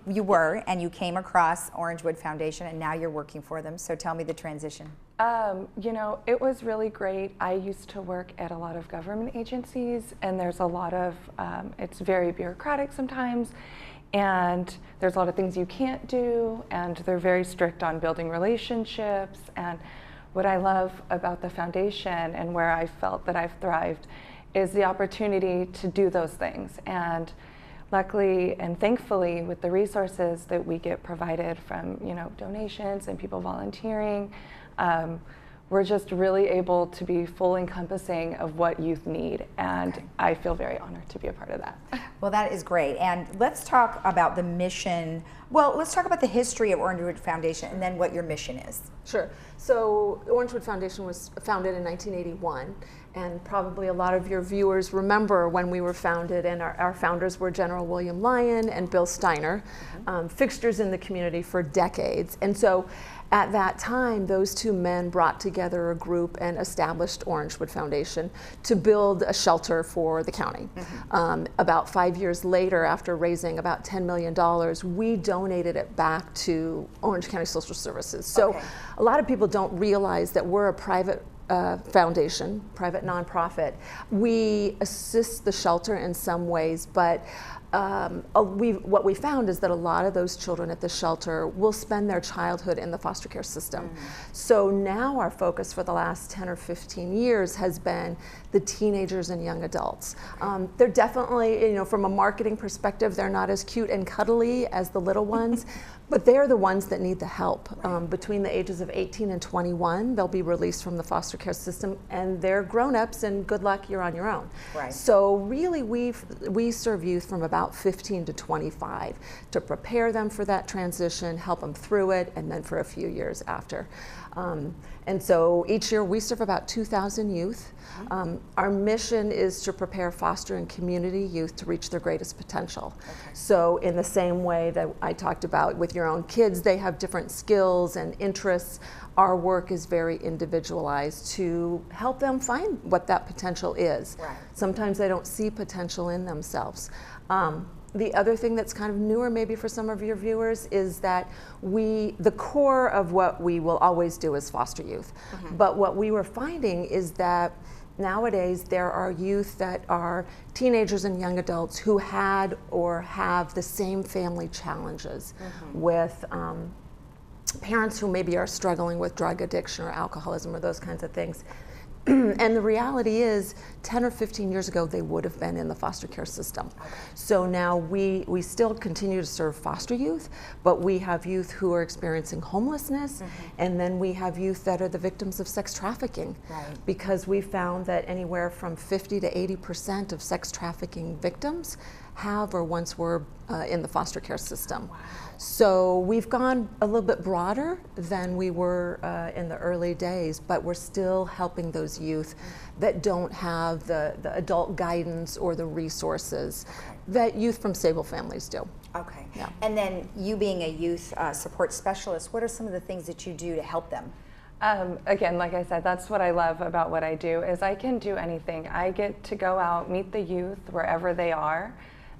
[SPEAKER 1] you were, and you came across Orangewood Foundation, and now you're working for them. So tell me the transition.
[SPEAKER 20] It was really great. I used to work at a lot of government agencies, and there's a lot of, it's very bureaucratic sometimes, and there's a lot of things you can't do, and they're very strict on building relationships. And what I love about the foundation and where I felt that I've thrived is the opportunity to do those things. And luckily and thankfully, with the resources that we get provided from donations and people volunteering, we're just really able to be full encompassing of what youth need, and I feel very honored to be a part of that.
[SPEAKER 1] Well, that is great. And let's talk about the mission. Well, let's talk about the history of Orangewood Foundation and then what your mission is.
[SPEAKER 19] Sure. So Orangewood Foundation was founded in 1981, and probably a lot of your viewers remember when we were founded, and our founders were General William Lyon and Bill Steiner, fixtures in the community for decades. And so at that time, those two men brought together a group and established Orangewood Foundation to build a shelter for the county. About 5 years later, after raising about $10 million, we donated it back to Orange County Social Services. So a lot of people don't realize that we're a private foundation, private nonprofit. We assist the shelter in some ways, but what we found is that a lot of those children at the shelter will spend their childhood in the foster care system. So now our focus for the last 10 or 15 years has been the teenagers and young adults. They're definitely, you know, from a marketing perspective, they're not as cute and cuddly as the little ones, but they're the ones that need the help. Between the ages of 18 and 21, they'll be released from the foster care system, and they're grown-ups, and good luck, you're on your own. So really, we serve youth from about 15 to 25 to prepare them for that transition, help them through it, and then for a few years after. And so each year we serve about 2,000 youth. Our mission is to prepare foster and community youth to reach their greatest potential. So in the same way that I talked about with your own kids, they have different skills and interests. Our work is very individualized to help them find what that potential is. Sometimes they don't see potential in themselves. The other thing that's kind of newer maybe for some of your viewers is that the core of what we will always do is foster youth. But what we were finding is that nowadays there are youth that are teenagers and young adults who had or have the same family challenges with parents who maybe are struggling with drug addiction or alcoholism or those kinds of things. And the reality is 10 or 15 years ago they would have been in the foster care system. So now we still continue to serve foster youth, but we have youth who are experiencing homelessness, and then we have youth that are the victims of sex trafficking. Because we found that anywhere from 50 to 80% of sex trafficking victims have or once were in the foster care system. So we've gone a little bit broader than we were in the early days, but we're still helping those youth that don't have the adult guidance or the resources that youth from stable families do.
[SPEAKER 1] Okay. And then you being a youth support specialist, what are some of the things that you do to help them?
[SPEAKER 20] Again, like I said, that's what I love about what I do, is I can do anything. I get to go out, meet the youth wherever they are.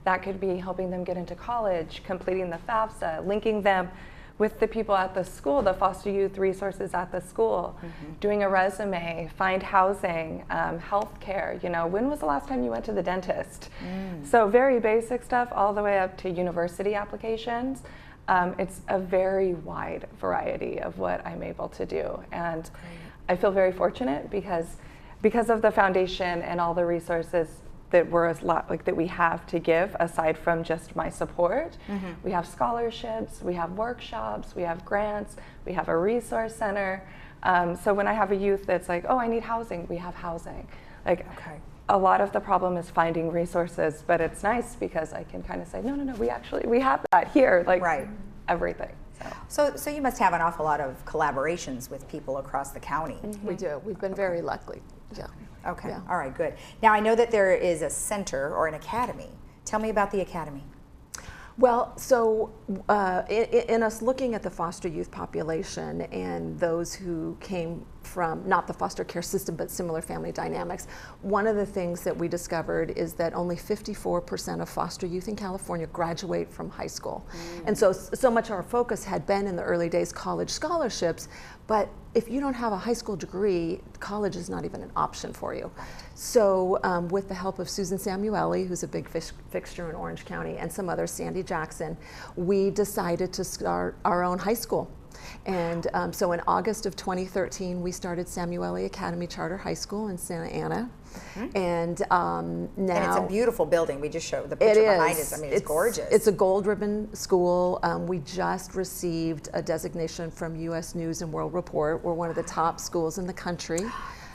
[SPEAKER 20] That could be helping them get into college, completing the FAFSA, linking them with the people at the school, the foster youth resources at the school, doing a resume, find housing, health care. You know, when was the last time you went to the dentist? So very basic stuff all the way up to university applications. It's a very wide variety of what I'm able to do. And I feel very fortunate because of the foundation and all the resources that that we have to give aside from just my support. We have scholarships, we have workshops, we have grants, we have a resource center. So when I have a youth that's like, oh, I need housing, we have housing. Like, a lot of the problem is finding resources, but it's nice because I can kind of say, no, we have that here, like everything.
[SPEAKER 1] So you must have an awful lot of collaborations with people across the county.
[SPEAKER 19] We do. We've been very lucky.
[SPEAKER 1] Okay. All right, good. Now I know that there is a center or an academy. Tell me about the academy.
[SPEAKER 19] Well, so in us looking at the foster youth population and those who came from not the foster care system but similar family dynamics, one of the things that we discovered is that only 54% of foster youth in California graduate from high school. And so much of our focus had been in the early days college scholarships, but if you don't have a high school degree, college is not even an option for you. So with the help of Susan Samueli, who's a big fixture in Orange County, and some others, Sandy Jackson, we decided to start our own high school. And so in August of 2013, we started Samueli Academy Charter High School in Santa Ana. And now...
[SPEAKER 1] And it's a beautiful building. We just showed the picture behind us. I mean, it's gorgeous.
[SPEAKER 19] It's a gold ribbon school. We just received a designation from U.S. News and World Report. We're one of the top schools in the country.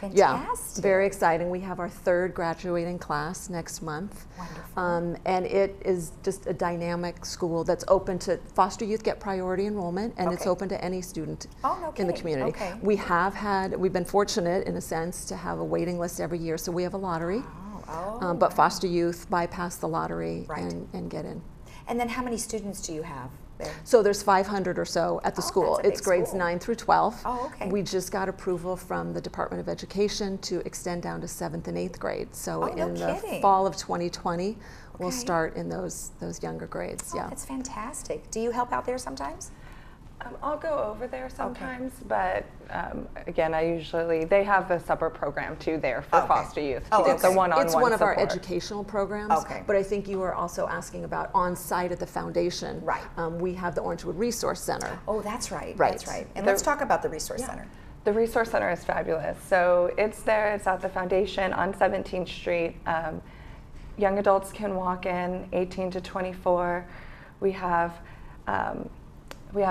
[SPEAKER 1] Fantastic.
[SPEAKER 19] Yeah, very exciting. We have our 3rd graduating class next month.
[SPEAKER 1] Wonderful.
[SPEAKER 19] And it is just a dynamic school that's open to, foster youth get priority enrollment, and it's open to any student in the community.
[SPEAKER 1] Okay.
[SPEAKER 19] We've been fortunate in a sense to have a waiting list every year, so we have a lottery. But foster youth bypass the lottery and get in.
[SPEAKER 1] And then how many students do you have there?
[SPEAKER 19] So there's 500 or so at the school.
[SPEAKER 1] That's a big
[SPEAKER 19] It's grades
[SPEAKER 1] school.
[SPEAKER 19] 9 through 12.
[SPEAKER 1] Oh, okay.
[SPEAKER 19] We just got approval from the Department of Education to extend down to 7th and 8th grade. So in the fall of 2020, we'll start in those younger grades. Yeah.
[SPEAKER 1] That's fantastic. Do you help out there sometimes?
[SPEAKER 20] I'll go over there sometimes, but again, they have a separate program too there for foster youth. It's a one-on-one
[SPEAKER 19] It's one of our
[SPEAKER 20] support.
[SPEAKER 19] educational programs, but I think you were also asking about on-site at the foundation.
[SPEAKER 1] Right.
[SPEAKER 19] We have the Orangewood Resource Center.
[SPEAKER 1] Oh, that's right.
[SPEAKER 19] Right.
[SPEAKER 1] That's right. And let's talk about the Resource Center.
[SPEAKER 20] The Resource Center is fabulous. So it's there, it's at the foundation on 17th Street. Young adults can walk in, 18 to 24. We have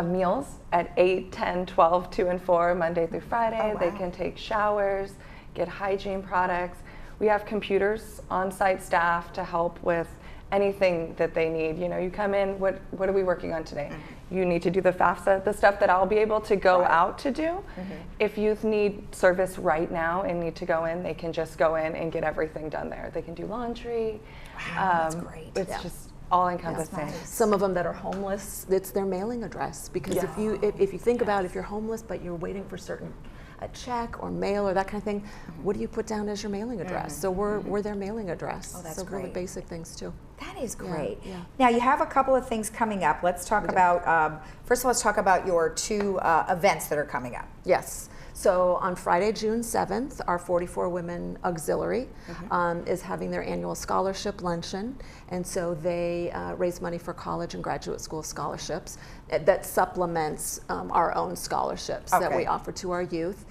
[SPEAKER 20] meals at 8, 10, 12, 2, and 4, Monday through Friday. They can take showers, get hygiene products. We have computers, on-site staff to help with anything that they need. You know, you come in, what are we working on today? You need to do the FAFSA, the stuff that I'll be able to go out to do. If youth need service right now and need to go in, they can just go in and get everything done there. They can do laundry.
[SPEAKER 19] Wow, that's great.
[SPEAKER 20] It's just all encompassing.
[SPEAKER 19] Some of them that are homeless, it's their mailing address, because if you think about if you're homeless but you're waiting for a check or mail or that kind of thing, what do you put down as your mailing address? So we're their mailing address.
[SPEAKER 1] Oh, that's
[SPEAKER 19] so
[SPEAKER 1] great.
[SPEAKER 19] Really basic things too.
[SPEAKER 1] That is great.
[SPEAKER 19] Yeah.
[SPEAKER 1] Now you have a couple of things coming up. Let's talk about, first of all, let's talk about your 2 events that are coming up.
[SPEAKER 19] Yes. So on Friday, June 7th, our 44 Women Auxiliary is having their annual scholarship luncheon. And so they raise money for college and graduate school scholarships that supplements our own scholarships that we offer to our youth.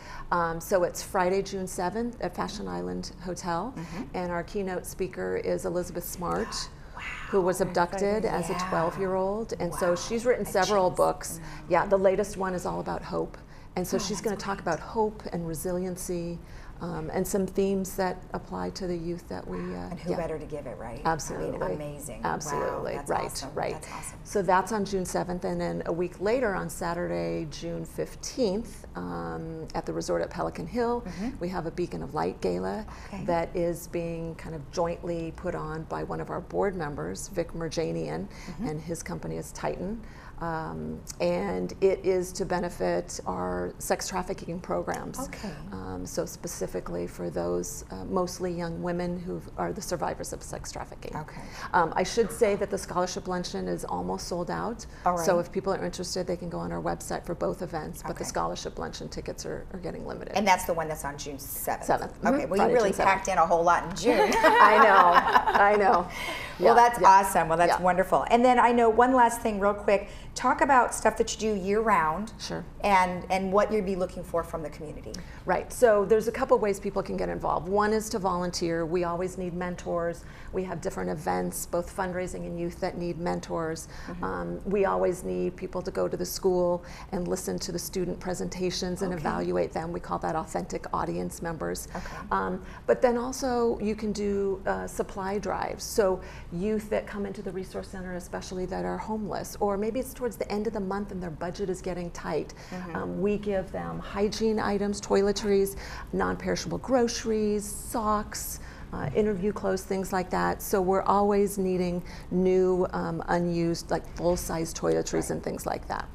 [SPEAKER 19] So it's Friday, June 7th at Fashion Island Hotel. And our keynote speaker is Elizabeth Smart, who was abducted as a 12-year-old. And so she's written several books. Yeah, the latest one is all about hope. And so she's going to talk about hope and resiliency and some themes that apply to the youth that we...
[SPEAKER 1] and who better to give it, right?
[SPEAKER 19] Absolutely.
[SPEAKER 1] I mean, amazing.
[SPEAKER 19] Absolutely.
[SPEAKER 1] Wow, that's
[SPEAKER 19] right,
[SPEAKER 1] awesome.
[SPEAKER 19] right.
[SPEAKER 1] That's awesome.
[SPEAKER 19] So that's on June 7th. And then a week later, on Saturday, June 15th, at the resort at Pelican Hill, we have a Beacon of Light Gala that is being kind of jointly put on by one of our board members, Vic Merjanian, and his company is Titan. And it is to benefit our sex trafficking programs. So specifically for those mostly young women who are the survivors of sex trafficking. I should say that the scholarship luncheon is almost sold out. So if people are interested, they can go on our website for both events, but the scholarship luncheon tickets are getting limited.
[SPEAKER 1] And that's the one that's on June 7th.
[SPEAKER 19] 7th.
[SPEAKER 1] Okay, well,
[SPEAKER 19] Friday,
[SPEAKER 1] you really
[SPEAKER 19] June 7th.
[SPEAKER 1] packed in a whole lot in June.
[SPEAKER 19] I know.
[SPEAKER 1] Well, that's awesome. Well, that's wonderful. And then I know one last thing real quick. Talk about stuff that you do year-round.
[SPEAKER 19] Sure.
[SPEAKER 1] And what you'd be looking for from the community.
[SPEAKER 19] Right. So there's a couple ways people can get involved. One is to volunteer. We always need mentors. We have different events, both fundraising and youth, that need mentors. We always need people to go to the school and listen to the student presentations and evaluate them. We call that authentic audience members. But then also you can do supply drives. So youth that come into the Resource Center, especially that are homeless, or maybe it's towards the end of the month and their budget is getting tight. We give them hygiene items, toiletries, non-perishable groceries, socks, interview clothes, things like that. So we're always needing new, unused, like full-size toiletries and things like that.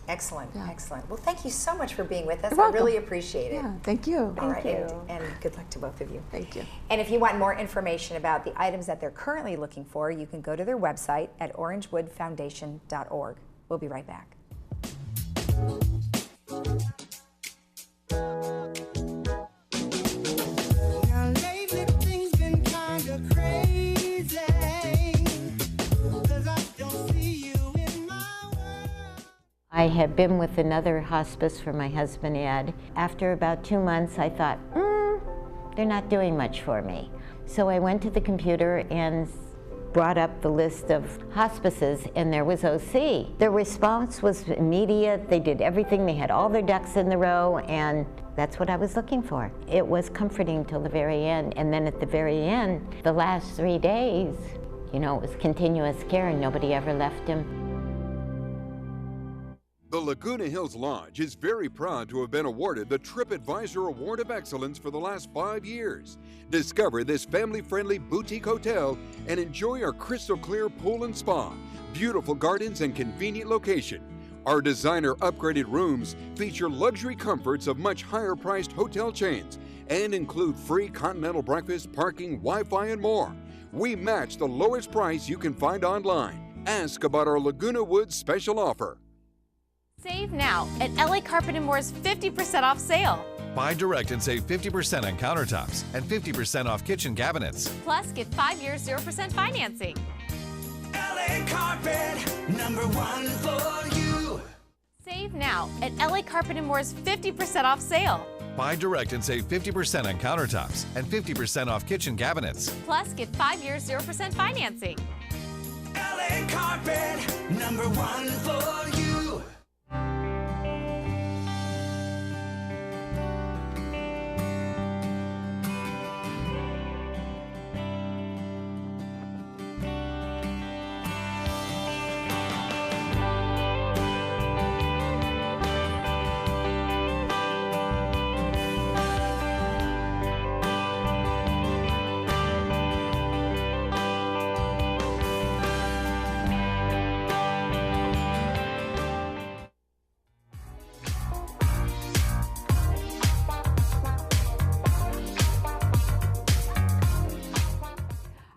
[SPEAKER 1] Excellent, excellent. Well, thank you so much for being with us.
[SPEAKER 19] You're
[SPEAKER 1] I
[SPEAKER 19] welcome.
[SPEAKER 1] really appreciate it.
[SPEAKER 19] Yeah, thank you.
[SPEAKER 1] All right, and good luck to both of you.
[SPEAKER 19] Thank you.
[SPEAKER 1] And if you want more information about the items that they're currently looking for, you can go to their website at orangewoodfoundation.org. We'll be right back.
[SPEAKER 21] I had been with another hospice for my husband, Ed. After about 2 months, I thought, they're not doing much for me. So I went to the computer and brought up the list of hospices, and there was OC. Their response was immediate. They did everything. They had all their ducks in the row, and that's what I was looking for. It was comforting till the very end, and then at the very end, the last 3 days, you know, it was continuous care, and nobody ever left him.
[SPEAKER 22] The Laguna Hills Lodge is very proud to have been awarded the TripAdvisor Award of Excellence for the last 5 years. Discover this family-friendly boutique hotel and enjoy our crystal clear pool and spa, beautiful gardens, and convenient location. Our designer upgraded rooms feature luxury comforts of much higher priced hotel chains and include free continental breakfast, parking, Wi-Fi, and more. We match the lowest price you can find online. Ask about our Laguna Woods special offer.
[SPEAKER 23] Save now at LA Carpet & More's 50% off sale.
[SPEAKER 24] Buy direct and save 50% on countertops and 50% off kitchen cabinets.
[SPEAKER 23] Plus, get 5 years 0% financing.
[SPEAKER 25] LA Carpet, #1 for you.
[SPEAKER 23] Save now at LA Carpet & More's 50% off sale.
[SPEAKER 24] Buy direct and save 50% on countertops and 50% off kitchen cabinets.
[SPEAKER 23] Plus, get 5 years 0% financing.
[SPEAKER 25] LA Carpet, #1 for you.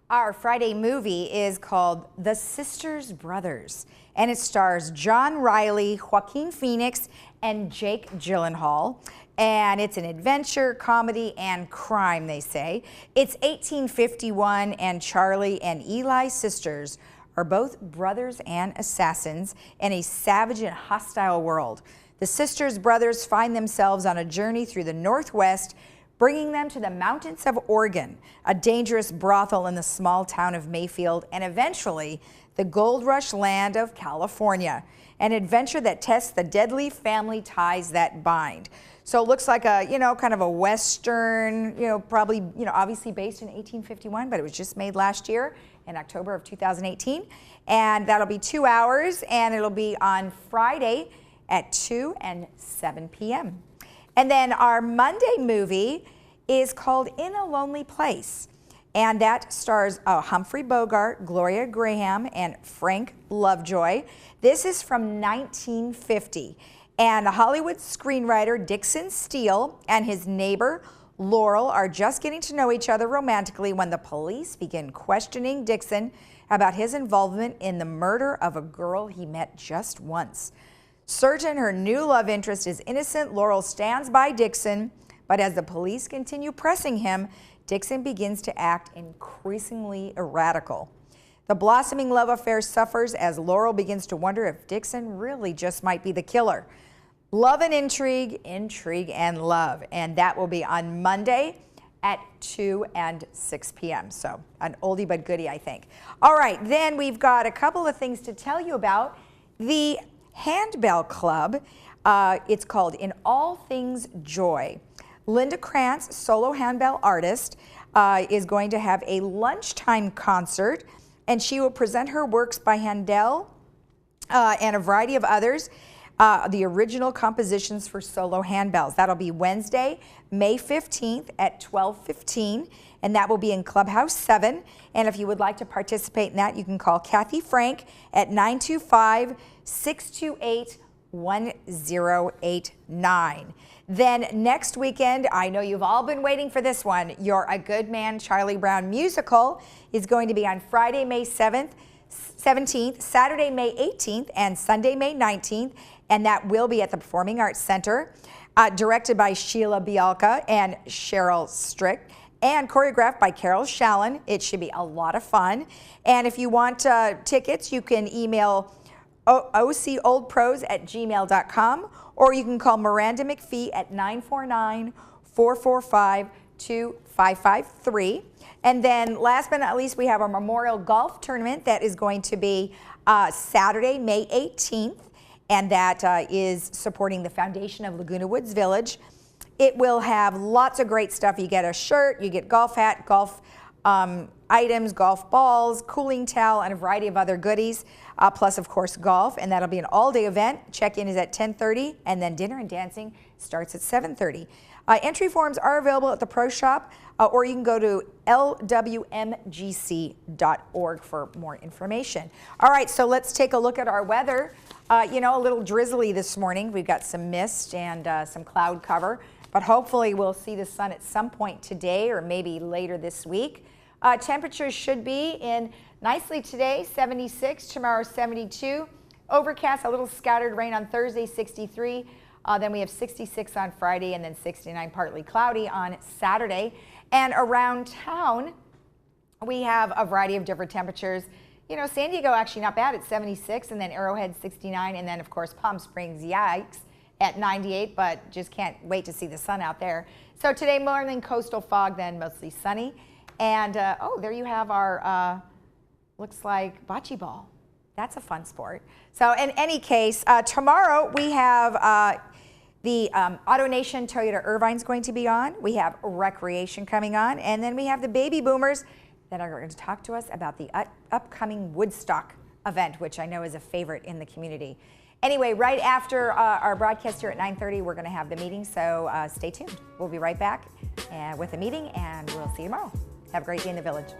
[SPEAKER 1] Our Friday movie is called The Sisters Brothers, and it stars John Riley, Joaquin Phoenix, and Jake Gyllenhaal. And it's an adventure, comedy, and crime, they say. It's 1851, and Charlie and Eli sisters are both brothers and assassins in a savage and hostile world. The Sisters Brothers find themselves on a journey through the Northwest, bringing them to the mountains of Oregon, a dangerous brothel in the small town of Mayfield, and eventually the gold rush land of California, an adventure that tests the deadly family ties that bind. So it looks like a, kind of a Western, probably, obviously based in 1851, but it was just made last year in October of 2018. And that'll be 2 hours, and it'll be on Friday at 2 and 7 p.m. And then our Monday movie is called In a Lonely Place, and that stars Humphrey Bogart, Gloria Graham, and Frank Lovejoy. This is from 1950, and Hollywood screenwriter Dixon Steele and his neighbor Laurel are just getting to know each other romantically when the police begin questioning Dixon about his involvement in the murder of a girl he met just once. Certain her new love interest is innocent, Laurel stands by Dixon, but as the police continue pressing him, Dixon begins to act increasingly erratical. The blossoming love affair suffers as Laurel begins to wonder if Dixon really just might be the killer. Love and intrigue, intrigue and love, and that will be on Monday at 2 and 6 p.m. So an oldie but goodie, I think. All right, then we've got a couple of things to tell you about. The Handbell Club, it's called In All Things Joy. Linda Krantz, solo handbell artist, is going to have a lunchtime concert, and she will present her works by Handel and a variety of others, the original compositions for solo handbells. That'll be Wednesday, May 15th at 12:15, and that will be in Clubhouse 7. And if you would like to participate in that, you can call Kathy Frank at 925-628-1089. Then next weekend, I know you've all been waiting for this one, You're a Good Man, Charlie Brown musical is going to be on Friday, May 17th, Saturday, May 18th, and Sunday, May 19th, and that will be at the Performing Arts Center, directed by Sheila Bialka and Cheryl Strick, and choreographed by Carol Shallon. It should be a lot of fun. And if you want tickets, you can email ocoldpros@gmail.com, or you can call Miranda McPhee at 949-445-2553. And then last but not least, we have our Memorial Golf Tournament that is going to be Saturday, May 18th, and that is supporting the foundation of Laguna Woods Village. It will have lots of great stuff. You get a shirt, you get golf hat, golf items, golf balls, cooling towel, and a variety of other goodies, plus of course golf, and that'll be an all-day event. Check-in is at 10:30, and then dinner and dancing starts at 7:30. Entry forms are available at the Pro Shop, or you can go to lwmgc.org for more information. All right, so let's take a look at our weather. You know, a little drizzly this morning. We've got some mist and some cloud cover, but hopefully we'll see the sun at some point today or maybe later this week. Temperatures should be in nicely today, 76, tomorrow 72. Overcast, a little scattered rain on Thursday, 63. Then we have 66 on Friday, and then 69 partly cloudy on Saturday. And around town, we have a variety of different temperatures. You know, San Diego actually not bad at 76, and then Arrowhead 69, and then of course Palm Springs, yikes, at 98, but just can't wait to see the sun out there. So today morning coastal fog, then mostly sunny. And oh, there you have our, looks like bocce ball. That's a fun sport. So in any case, tomorrow we have the AutoNation Toyota Irvine's going to be on. We have Recreation coming on. And then we have the baby boomers that are going to talk to us about the upcoming Woodstock event, which I know is a favorite in the community. Anyway, right after our broadcast here at 9:30, we're going to have the meeting, so stay tuned. We'll be right back with the meeting, and we'll see you tomorrow. Have a great day in the village.